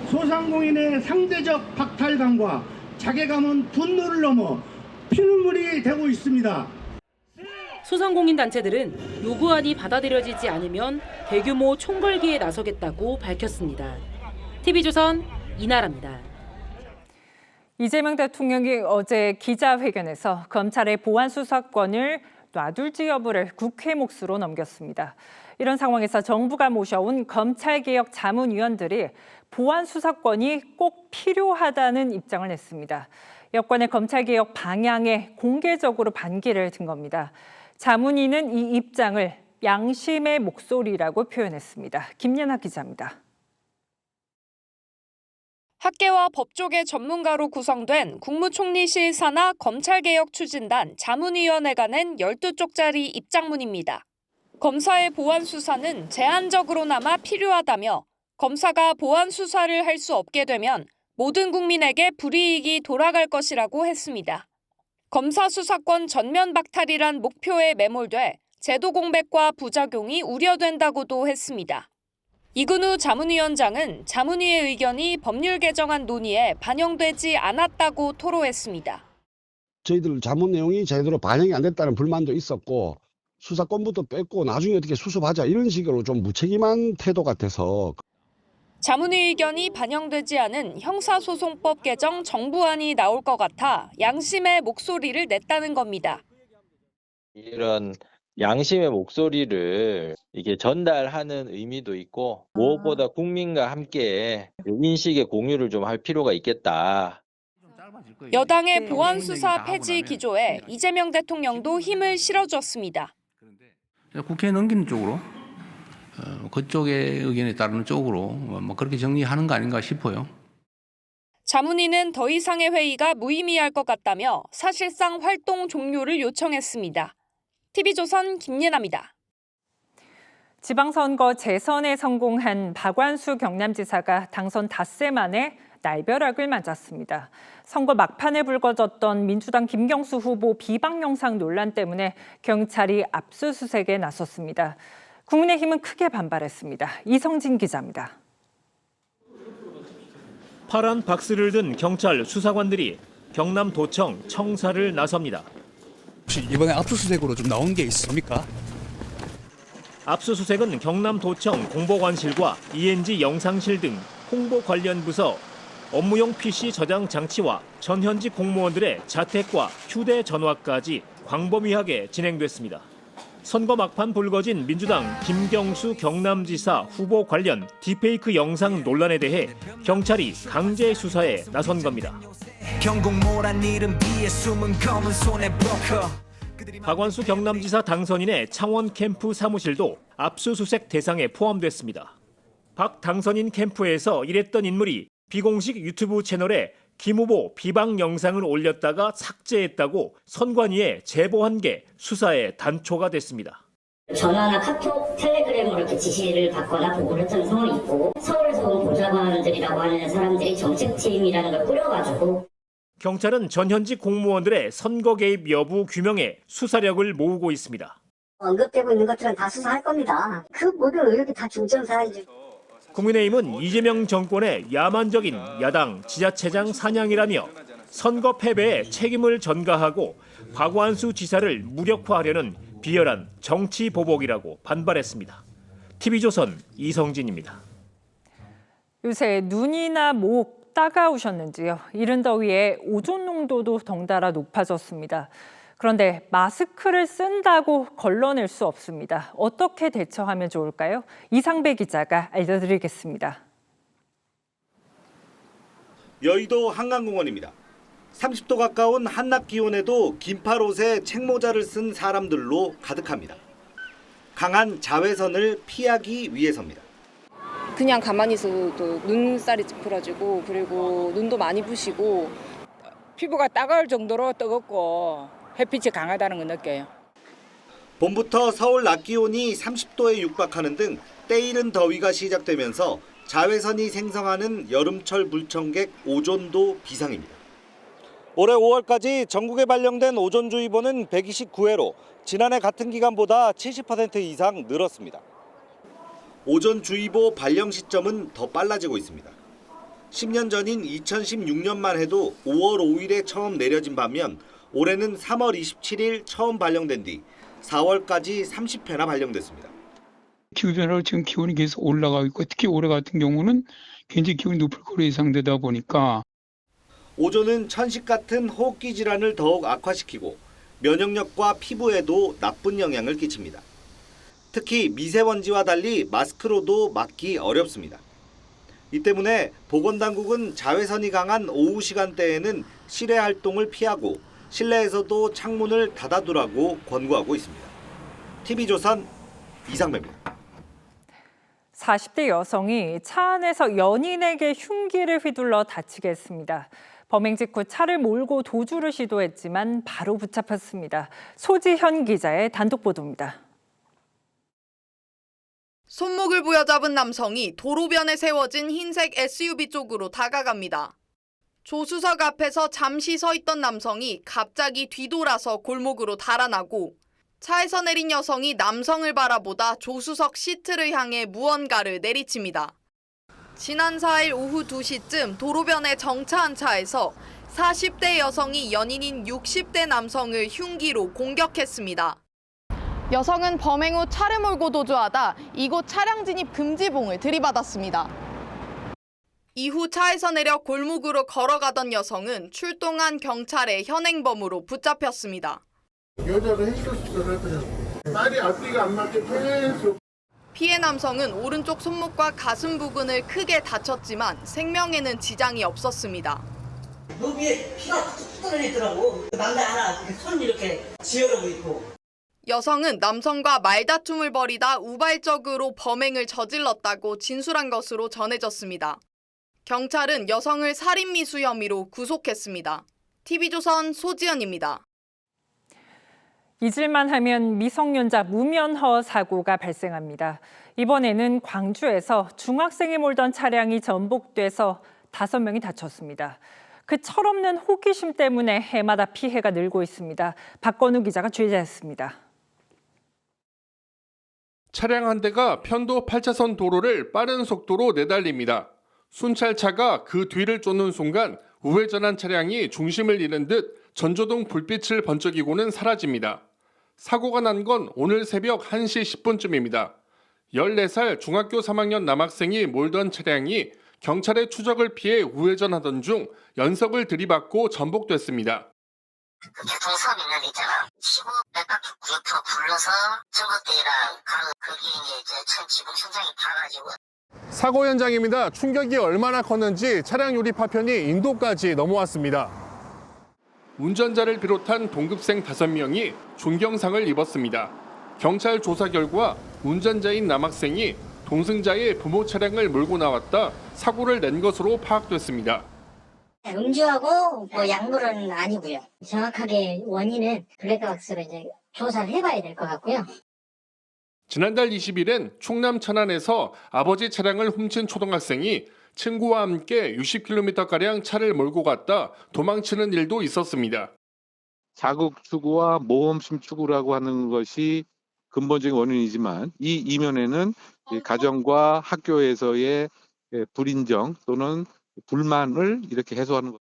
소상공인의 상대적 박탈감과 자괴감은 분노를 넘어 피눈물이 되고 있습니다. 소상공인 단체들은 요구안이 받아들여지지 않으면 대규모 총궐기에 나서겠다고 밝혔습니다. TV조선 이나라입니다. 이재명 대통령이 어제 기자회견에서 검찰의 보안 수사권을 놔둘지 여부를 국회 몫으로 넘겼습니다. 이런 상황에서 정부가 모셔온 검찰개혁 자문위원들이 보안 수사권이 꼭 필요하다는 입장을 냈습니다. 여권의 검찰개혁 방향에 공개적으로 반기를 든 겁니다. 자문위는 이 입장을 양심의 목소리라고 표현했습니다. 김예나 기자입니다. 학계와 법조계 전문가로 구성된 국무총리실 산하 검찰개혁 추진단 자문위원회가 낸 12쪽짜리 입장문입니다. 검사의 보안 수사는 제한적으로나마 필요하다며 검사가 보안 수사를 할 수 없게 되면 모든 국민에게 불이익이 돌아갈 것이라고 했습니다. 검사 수사권 전면 박탈이란 목표에 매몰돼 제도 공백과 부작용이 우려된다고도 했습니다. 이근우 자문위원장은 자문위의 의견이 법률 개정안 논의에 반영되지 않았다고 토로했습니다. 저희들 자문 내용이 제대로 반영이 안 됐다는 불만도 있었고 수사권부터 뺐고 나중에 어떻게 수습하자 이런 식으로 좀 무책임한 태도 같아서. 자문위 의견이 반영되지 않은 형사소송법 개정 정부안이 나올 것 같아 양심의 목소리를 냈다는 겁니다. 이런 양심의 목소리를 이게 전달하는 의미도 있고 무엇보다 국민과 함께 인식의 공유를 좀 할 필요가 있겠다. 여당의 보안 수사 폐지 기조에 이재명 대통령도 힘을 실어줬습니다. 국회에 넘기는 쪽으로 그쪽의 의견에 따르는 쪽으로 뭐 그렇게 정리하는 거 아닌가 싶어요. 자문위는 더 이상의 회의가 무의미할 것 같다며 사실상 활동 종료를 요청했습니다. TV조선 김예나입니다. 지방선거 재선에 성공한 박완수 경남지사가 당선 닷새 만에 날벼락을 맞았습니다. 선거 막판에 불거졌던 민주당 김경수 후보 비방 영상 논란 때문에 경찰이 압수수색에 나섰습니다. 국민의힘은 크게 반발했습니다. 이성진 기자입니다. 파란 박스를 든 경찰 수사관들이 경남도청 청사를 나섭니다. 혹시 이번에 압수수색으로 좀 나온 게 있습니까? 압수수색은 경남도청 공보관실과 ENG 영상실 등 홍보 관련 부서, 업무용 PC 저장 장치와 전현직 공무원들의 자택과 휴대전화까지 광범위하게 진행됐습니다. 선거 막판 불거진 민주당 김경수 경남지사 후보 관련 딥페이크 영상 논란에 대해 경찰이 강제 수사에 나선 겁니다. 박원수 경남지사 당선인의 창원 캠프 사무실도 압수수색 대상에 포함됐습니다. 박 당선인 캠프에서 일했던 인물이 비공식 유튜브 채널에 김 후보 비방 영상을 올렸다가 삭제했다고 선관위에 제보한 게 수사의 단초가 됐습니다. 전화나 카톡, 텔레그램으로 이렇게 지시를 받거나 보고를 했던 상황이 있고 서울에서 온 보좌관들이라고 하는 사람들이 정책팀이라는 걸 꾸려가지고 경찰은 전현직 공무원들의 선거 개입 여부 규명에 수사력을 모으고 있습니다. 언급되고 있는 것들은 다 수사할 겁니다. 그 모든 의혹이 다 중점 사안이죠. 국민의힘은 이재명 정권의 야만적인 야당 지자체장 사냥이라며 선거 패배에 책임을 전가하고 박완수 지사를 무력화하려는 비열한 정치 보복이라고 반발했습니다. TV조선 이성진입니다. 요새 눈이나 목 따가우셨는지요? 이른 더위에 오존 농도도 덩달아 높아졌습니다. 그런데 마스크를 쓴다고 걸러낼 수 없습니다. 어떻게 대처하면 좋을까요? 이상배 기자가 알려드리겠습니다. 여의도 한강공원입니다. 30도 가까운 한낮 기온에도 긴팔 옷에 책모자를 쓴 사람들로 가득합니다. 강한 자외선을 피하기 위해서입니다. 그냥 가만히 있어도 눈살이 찌푸러지고 그리고 눈도 많이 부시고 피부가 따가울 정도로 뜨겁고 햇빛이 강하다는 걸 느껴요. 봄부터 서울 낮 기온이 30도에 육박하는 등 때이른 더위가 시작되면서 자외선이 생성하는 여름철 불청객 오존도 비상입니다. 올해 5월까지 전국에 발령된 오존주의보는 129회로 지난해 같은 기간보다 70% 이상 늘었습니다. 오존주의보 발령 시점은 더 빨라지고 있습니다. 10년 전인 2016년만 해도 5월 5일에 처음 내려진 반면 올해는 3월 27일 처음 발령된 뒤 4월까지 30회나 발령됐습니다. 기후변화로 지금 기온이 계속 올라가고 있고 특히 올해 같은 경우는 굉장히 기온이 높을 거로 예상되다 보니까 오존은 천식 같은 호흡기 질환을 더욱 악화시키고 면역력과 피부에도 나쁜 영향을 끼칩니다. 특히 미세먼지와 달리 마스크로도 막기 어렵습니다. 이 때문에 보건당국은 자외선이 강한 오후 시간대에는 실외 활동을 피하고 실내에서도 창문을 닫아두라고 권고하고 있습니다. TV조선 이상배입니다. 40대 여성이 차 안에서 연인에게 흉기를 휘둘러 다치게 했습니다. 범행 직후 차를 몰고 도주를 시도했지만 바로 붙잡혔습니다. 소지현 기자의 단독 보도입니다. 손목을 부여잡은 남성이 도로변에 세워진 흰색 SUV 쪽으로 다가갑니다. 조수석 앞에서 잠시 서 있던 남성이 갑자기 뒤돌아서 골목으로 달아나고 차에서 내린 여성이 남성을 바라보다 조수석 시트를 향해 무언가를 내리칩니다. 지난 4일 오후 2시쯤 도로변에 정차한 차에서 40대 여성이 연인인 60대 남성을 흉기로 공격했습니다. 여성은 범행 후 차를 몰고 도주하다 이곳 차량 진입 금지봉을 들이받았습니다. 이후 차에서 내려 골목으로 걸어가던 여성은 출동한 경찰의 현행범으로 붙잡혔습니다. 여자가 했었어. 말이 앞뒤가 안 맞게 계속. 피해 남성은 오른쪽 손목과 가슴 부근을 크게 다쳤지만 생명에는 지장이 없었습니다. 너 위에 피가 뚝뚝 떨어지더라고. 남자 하나 손 이렇게 지어르고 있고. 여성은 남성과 말다툼을 벌이다 우발적으로 범행을 저질렀다고 진술한 것으로 전해졌습니다. 경찰은 여성을 살인미수 혐의로 구속했습니다. TV조선 소지연입니다. 잊을만 하면 미성년자 무면허 사고가 발생합니다. 이번에는 광주에서 중학생이 몰던 차량이 전복돼서 5명이 다쳤습니다. 그 철없는 호기심 때문에 해마다 피해가 늘고 있습니다. 박건우 기자가 취재했습니다. 차량 한 대가 편도 8차선 도로를 빠른 속도로 내달립니다. 순찰차가 그 뒤를 쫓는 순간 우회전한 차량이 중심을 잃은 듯 전조등 불빛을 번쩍이고는 사라집니다. 사고가 난 건 오늘 새벽 1시 10분쯤입니다. 14살 중학교 3학년 남학생이 몰던 차량이 경찰의 추적을 피해 우회전하던 중 연석을 들이받고 전복됐습니다. 교통사고 있는 데 있잖아. 15 백바퀴 구역으로 불러서 전봇대랑 가는 거기 이제 지금 현장에 가가지고. 사고 현장입니다. 충격이 얼마나 컸는지 차량 유리 파편이 인도까지 넘어왔습니다. 운전자를 비롯한 동급생 5명이 중경상을 입었습니다. 경찰 조사 결과 운전자인 남학생이 동승자의 부모 차량을 몰고 나왔다 사고를 낸 것으로 파악됐습니다. 음주하고 약물은 아니고요. 정확하게 원인은 블랙박스로 이제 조사를 해봐야 될 것 같고요. 지난달 20일엔 충남 천안에서 아버지 차량을 훔친 초등학생이 친구와 함께 60km가량 차를 몰고 갔다 도망치는 일도 있었습니다. 자극 추구와 모험심 추구라고 하는 것이 근본적인 원인이지만 이 이면에는 가정과 학교에서의 불인정 또는 불만을 이렇게 해소하는 것.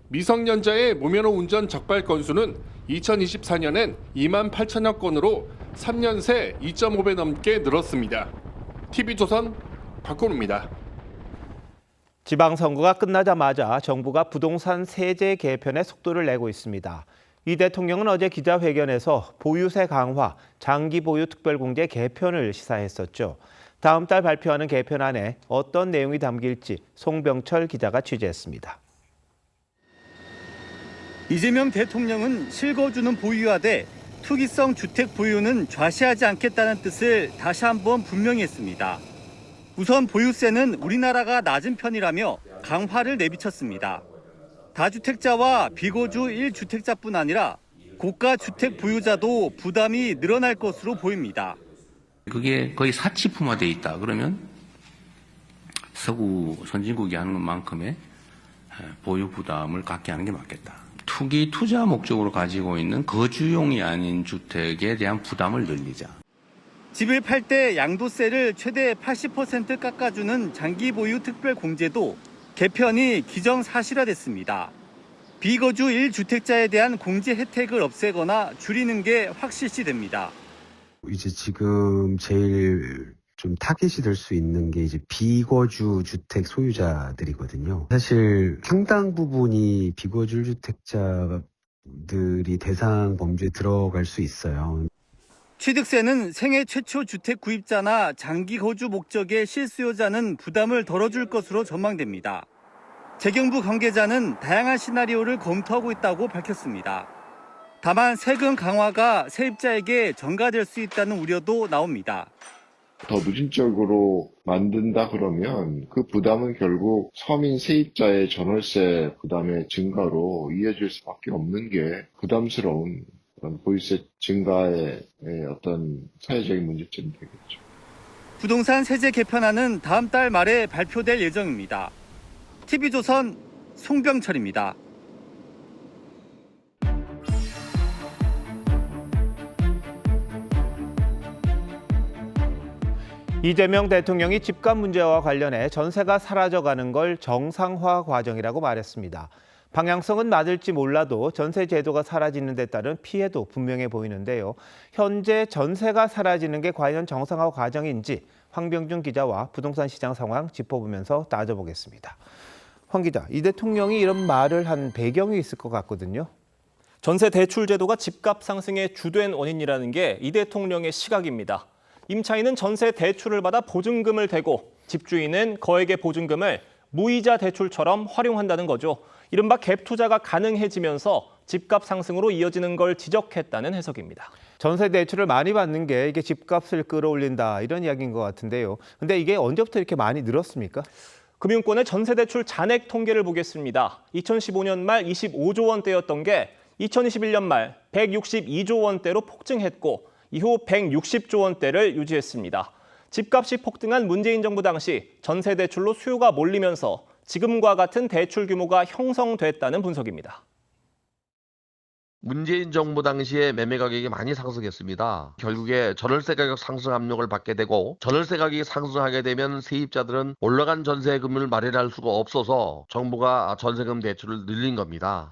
미성년자의 무면허 운전 적발 건수는 2024년엔 2만 8천여 건으로 3년 새 2.5배 넘게 늘었습니다. TV조선 박건우입니다. 지방선거가 끝나자마자 정부가 부동산 세제 개편에 속도를 내고 있습니다. 이 대통령은 어제 기자회견에서 보유세 강화, 장기 보유 특별공제 개편을 시사했었죠. 다음 달 발표하는 개편안에 어떤 내용이 담길지 송병철 기자가 취재했습니다. 이재명 대통령은 실거주는 보유하되 투기성 주택 보유는 좌시하지 않겠다는 뜻을 다시 한번 분명히 했습니다. 우선 보유세는 우리나라가 낮은 편이라며 강화를 내비쳤습니다. 다주택자와 비거주 1주택자뿐 아니라 고가 주택 보유자도 부담이 늘어날 것으로 보입니다. 그게 거의 사치품화돼 있다. 그러면 서구 선진국이 하는 것만큼의 보유 부담을 갖게 하는 게 맞겠다. 투기 투자 목적으로 가지고 있는 거주용이 아닌 주택에 대한 부담을 늘리자. 집을 팔 때 양도세를 최대 80% 깎아주는 장기 보유 특별 공제도 개편이 기정사실화됐습니다. 비거주 1주택자에 대한 공제 혜택을 없애거나 줄이는 게 확실시됩니다. 이제 지금 제일 좀 타겟이 될 수 있는 게 이제 비거주 주택 소유자들이거든요. 사실 상당 부분이 비거주 주택자들이 대상 범주에 들어갈 수 있어요. 취득세는 생애 최초 주택 구입자나 장기 거주 목적의 실수요자는 부담을 덜어줄 것으로 전망됩니다. 재경부 관계자는 다양한 시나리오를 검토하고 있다고 밝혔습니다. 다만 세금 강화가 세입자에게 전가될 수 있다는 우려도 나옵니다. 더 무진적으로 만든다 그러면 그 부담은 결국 서민 세입자의 전월세 부담의 증가로 이어질 수밖에 없는 게 부담스러운 보유세 증가의 어떤 사회적인 문제점이 되겠죠. 부동산 세제 개편안은 다음 달 말에 발표될 예정입니다. TV조선 송병철입니다. 이재명 대통령이 집값 문제와 관련해 전세가 사라져가는 걸 정상화 과정이라고 말했습니다. 방향성은 맞을지 몰라도 전세 제도가 사라지는 데 따른 피해도 분명해 보이는데요. 현재 전세가 사라지는 게 과연 정상화 과정인지 황병준 기자와 부동산 시장 상황 짚어보면서 따져보겠습니다. 황 기자, 이 대통령이 이런 말을 한 배경이 있을 것 같거든요. 전세 대출 제도가 집값 상승의 주된 원인이라는 게 이 대통령의 시각입니다. 임차인은 전세 대출을 받아 보증금을 대고 집주인은 거액의 보증금을 무이자 대출처럼 활용한다는 거죠. 이른바 갭 투자가 가능해지면서 집값 상승으로 이어지는 걸 지적했다는 해석입니다. 전세 대출을 많이 받는 게 이게 집값을 끌어올린다 이런 이야기인 것 같은데요. 근데 이게 언제부터 이렇게 많이 늘었습니까? 금융권의 전세 대출 잔액 통계를 보겠습니다. 2015년 말 25조 원대였던 게 2021년 말 162조 원대로 폭증했고 이후 160조 원대를 유지했습니다. 집값이 폭등한 문재인 정부 당시 전세 대출로 수요가 몰리면서 지금과 같은 대출 규모가 형성됐다는 분석입니다. 문재인 정부 당시에 매매 가격이 많이 상승했습니다. 결국에 전월세 가격 상승 압력을 받게 되고 전월세 가격이 상승하게 되면 세입자들은 올라간 전세금을 마련할 수가 없어서 정부가 전세금 대출을 늘린 겁니다.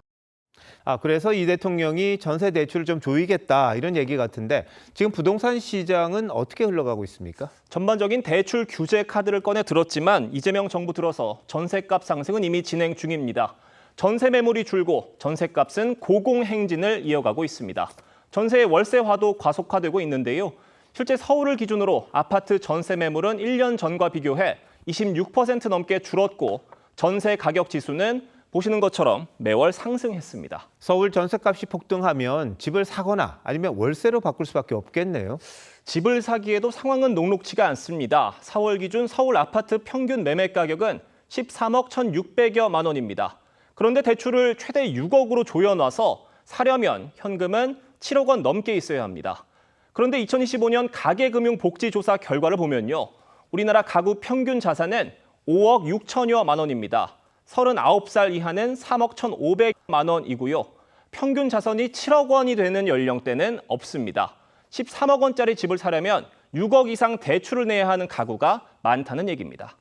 그래서 이 대통령이 전세 대출을 좀 조이겠다 이런 얘기 같은데 지금 부동산 시장은 어떻게 흘러가고 있습니까? 전반적인 대출 규제 카드를 꺼내 들었지만 이재명 정부 들어서 전세값 상승은 이미 진행 중입니다. 전세 매물이 줄고 전세값은 고공행진을 이어가고 있습니다. 전세의 월세화도 과속화되고 있는데요. 실제 서울을 기준으로 아파트 전세 매물은 1년 전과 비교해 26% 넘게 줄었고 전세 가격 지수는 보시는 것처럼 매월 상승했습니다. 서울 전세값이 폭등하면 집을 사거나 아니면 월세로 바꿀 수밖에 없겠네요. 집을 사기에도 상황은 녹록치가 않습니다. 4월 기준 서울 아파트 평균 매매 가격은 13억 1,600여만 원입니다. 그런데 대출을 최대 6억으로 조여놔서 사려면 현금은 7억 원 넘게 있어야 합니다. 그런데 2025년 가계금융복지조사 결과를 보면요. 우리나라 가구 평균 자산은 5억 6천여만 원입니다. 39살 이하는 3억 1,500만 원이고요. 평균 자산이 7억 원이 되는 연령대는 없습니다. 13억 원짜리 집을 사려면 6억 이상 대출을 내야 하는 가구가 많다는 얘기입니다.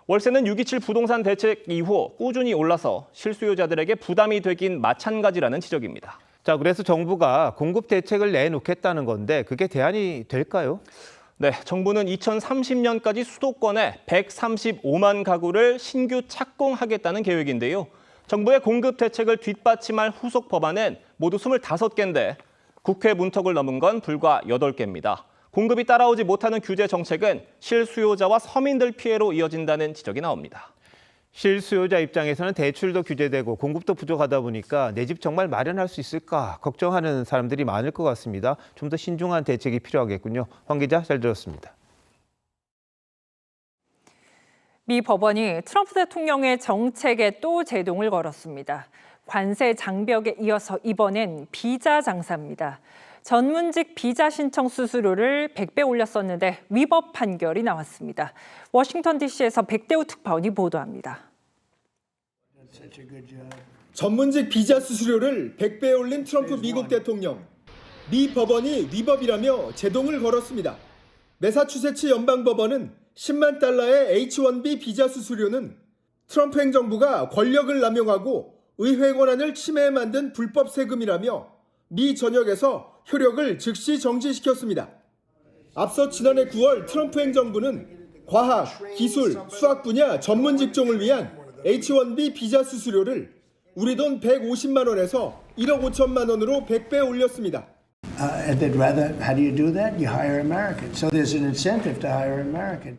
월세는 6.27 부동산 대책 이후 꾸준히 올라서 실수요자들에게 부담이 되긴 마찬가지라는 지적입니다. 자, 그래서 정부가 공급 대책을 내놓겠다는 건데 그게 대안이 될까요? 네, 정부는 2030년까지 수도권에 135만 가구를 신규 착공하겠다는 계획인데요. 정부의 공급 대책을 뒷받침할 후속 법안은 모두 25개인데 국회 문턱을 넘은 건 불과 8개입니다. 공급이 따라오지 못하는 규제 정책은 실수요자와 서민들 피해로 이어진다는 지적이 나옵니다. 실수요자 입장에서는 대출도 규제되고 공급도 부족하다 보니까 내 집 정말 마련할 수 있을까 걱정하는 사람들이 많을 것 같습니다. 좀 더 신중한 대책이 필요하겠군요. 황 기자 잘 들었습니다. 미 법원이 트럼프 대통령의 정책에 또 제동을 걸었습니다. 관세 장벽에 이어서 이번엔 비자 장사입니다. 전문직 비자 신청 수수료를 100배 올렸었는데 위법 판결이 나왔습니다. 워싱턴 DC에서 백대우 특파원이 보도합니다. 전문직 비자 수수료를 100배 올린 트럼프 미국 대통령. 미 법원이 위법이라며 제동을 걸었습니다. 매사추세츠 연방법원은 10만 달러의 H-1B 비자 수수료는 트럼프 행정부가 권력을 남용하고 의회 권한을 침해해 만든 불법 세금이라며 미 전역에서 효력을 즉시 정지시켰습니다. 앞서 지난해 9월 트럼프 행정부는 과학, 기술, 수학 분야 전문 직종을 위한 H-1B 비자 수수료를 우리 돈 150만 원에서 1억 5천만 원으로 100배 올렸습니다. They'd rather, how do you do that? You hire Americans. So there's an incentive to hire American.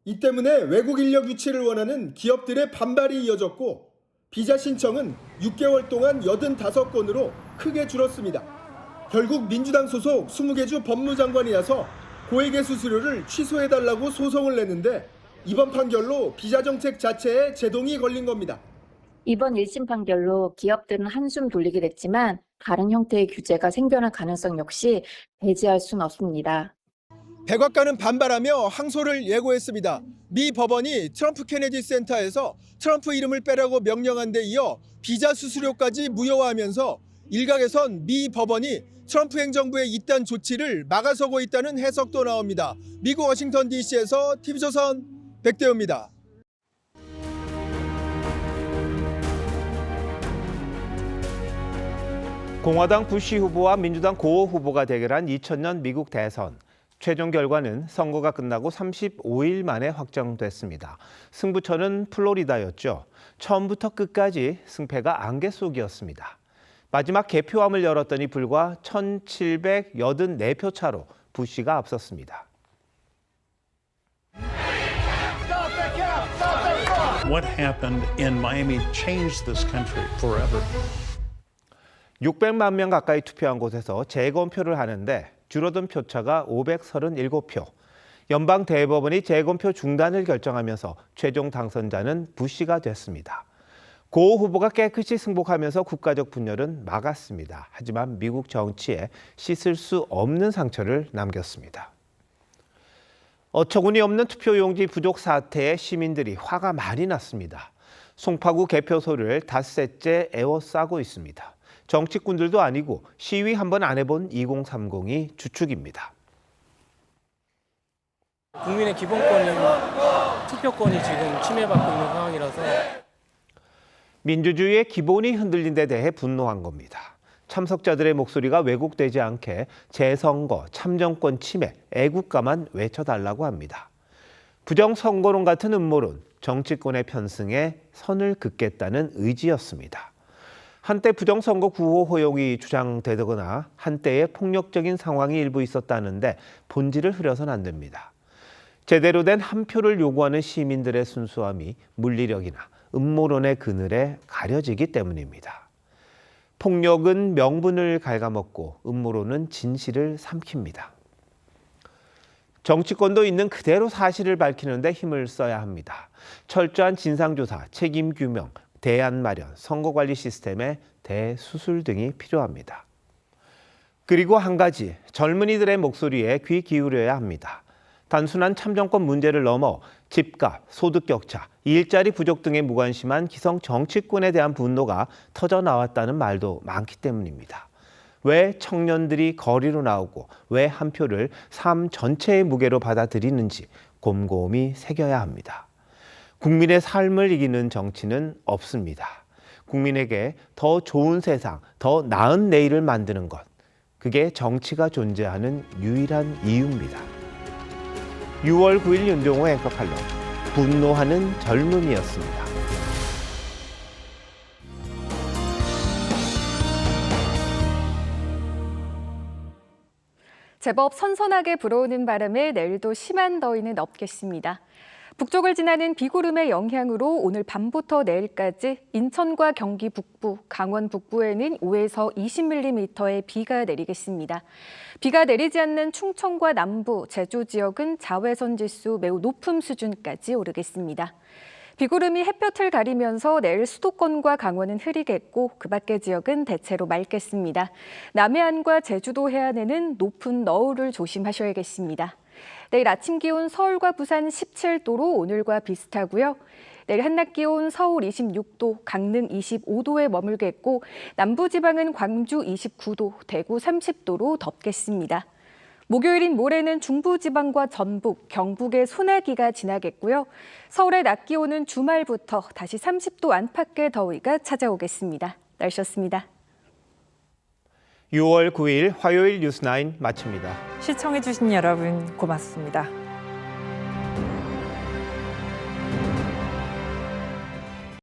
이 때문에 외국 인력 유치를 원하는 기업들의 반발이 이어졌고 비자 신청은 6개월 동안 85건으로 크게 줄었습니다. 결국 민주당 소속 20개 주 법무장관이 나서 고액의 수수료를 취소해달라고 소송을 냈는데 이번 판결로 비자 정책 자체에 제동이 걸린 겁니다. 이번 1심 판결로 기업들은 한숨 돌리게 됐지만 다른 형태의 규제가 생겨날 가능성 역시 배제할 수는 없습니다. 백악관은 반발하며 항소를 예고했습니다. 미 법원이 트럼프 케네디 센터에서 트럼프 이름을 빼라고 명령한 데 이어 비자 수수료까지 무효화하면서 일각에선 미 법원이 트럼프 행정부의 이딴 조치를 막아서고 있다는 해석도 나옵니다. 미국 워싱턴 DC에서 TV조선 백대호입니다. 공화당 부시 후보와 민주당 고 후보가 대결한 2000년 미국 대선. 최종 결과는 선거가 끝나고 35일 만에 확정됐습니다. 승부처는 플로리다였죠. 처음부터 끝까지 승패가 안개 속이었습니다. 마지막 개표함을 열었더니 불과 1,784표 차로 부시가 앞섰습니다. What happened in Miami changed this country forever. 600만 명 가까이 투표한 곳에서 재검표를 하는데 줄어든 표차가 537표. 연방 대법원이 재검표 중단을 결정하면서 최종 당선자는 부시가 됐습니다. 고 후보가 깨끗이 승복하면서 국가적 분열은 막았습니다. 하지만 미국 정치에 씻을 수 없는 상처를 남겼습니다. 어처구니 없는 투표용지 부족 사태에 시민들이 화가 많이 났습니다. 송파구 개표소를 닷새째 에워싸고 있습니다. 정치꾼들도 아니고 시위 한번 안 해본 2030이 주축입니다. 국민의 기본권인 투표권이 지금 침해받고 있는 상황이라서 민주주의의 기본이 흔들린 데 대해 분노한 겁니다. 참석자들의 목소리가 왜곡되지 않게 재선거, 참정권 침해, 애국가만 외쳐달라고 합니다. 부정선거론 같은 음모론, 정치권의 편승에 선을 긋겠다는 의지였습니다. 한때 부정선거 구호 허용이 주장되거나 한때의 폭력적인 상황이 일부 있었다는데 본질을 흐려서는 안 됩니다. 제대로 된 한 표를 요구하는 시민들의 순수함이 물리력이나 음모론의 그늘에 가려지기 때문입니다. 폭력은 명분을 갉아먹고 음모론은 진실을 삼킵니다. 정치권도 있는 그대로 사실을 밝히는데 힘을 써야 합니다. 철저한 진상조사, 책임규명, 대안 마련, 선거관리 시스템의 대수술 등이 필요합니다. 그리고 한 가지, 젊은이들의 목소리에 귀 기울여야 합니다. 단순한 참정권 문제를 넘어 집값, 소득격차, 일자리 부족 등에 무관심한 기성 정치권에 대한 분노가 터져나왔다는 말도 많기 때문입니다. 왜 청년들이 거리로 나오고 왜 한 표를 삶 전체의 무게로 받아들이는지 곰곰이 새겨야 합니다. 국민의 삶을 이기는 정치는 없습니다. 국민에게 더 좋은 세상, 더 나은 내일을 만드는 것, 그게 정치가 존재하는 유일한 이유입니다. 6월 9일 윤종호 앵커 칼럼, 분노하는 젊음이었습니다. 제법 선선하게 불어오는 바람에 내일도 심한 더위는 없겠습니다. 북쪽을 지나는 비구름의 영향으로 오늘 밤부터 내일까지 인천과 경기 북부, 강원 북부에는 5에서 20mm의 비가 내리겠습니다. 비가 내리지 않는 충청과 남부, 제주 지역은 자외선 지수 매우 높음 수준까지 오르겠습니다. 비구름이 햇볕을 가리면서 내일 수도권과 강원은 흐리겠고 그 밖의 지역은 대체로 맑겠습니다. 남해안과 제주도 해안에는 높은 너울을 조심하셔야겠습니다. 내일 아침 기온 서울과 부산 17도로 오늘과 비슷하고요. 내일 한낮 기온 서울 26도, 강릉 25도에 머물겠고 남부지방은 광주 29도, 대구 30도로 덥겠습니다. 목요일인 모레는 중부지방과 전북, 경북의 소나기가 지나겠고요. 서울의 낮 기온은 주말부터 다시 30도 안팎의 더위가 찾아오겠습니다. 날씨였습니다. 6월 9일 화요일 뉴스9 마칩니다. 시청해주신 여러분 고맙습니다.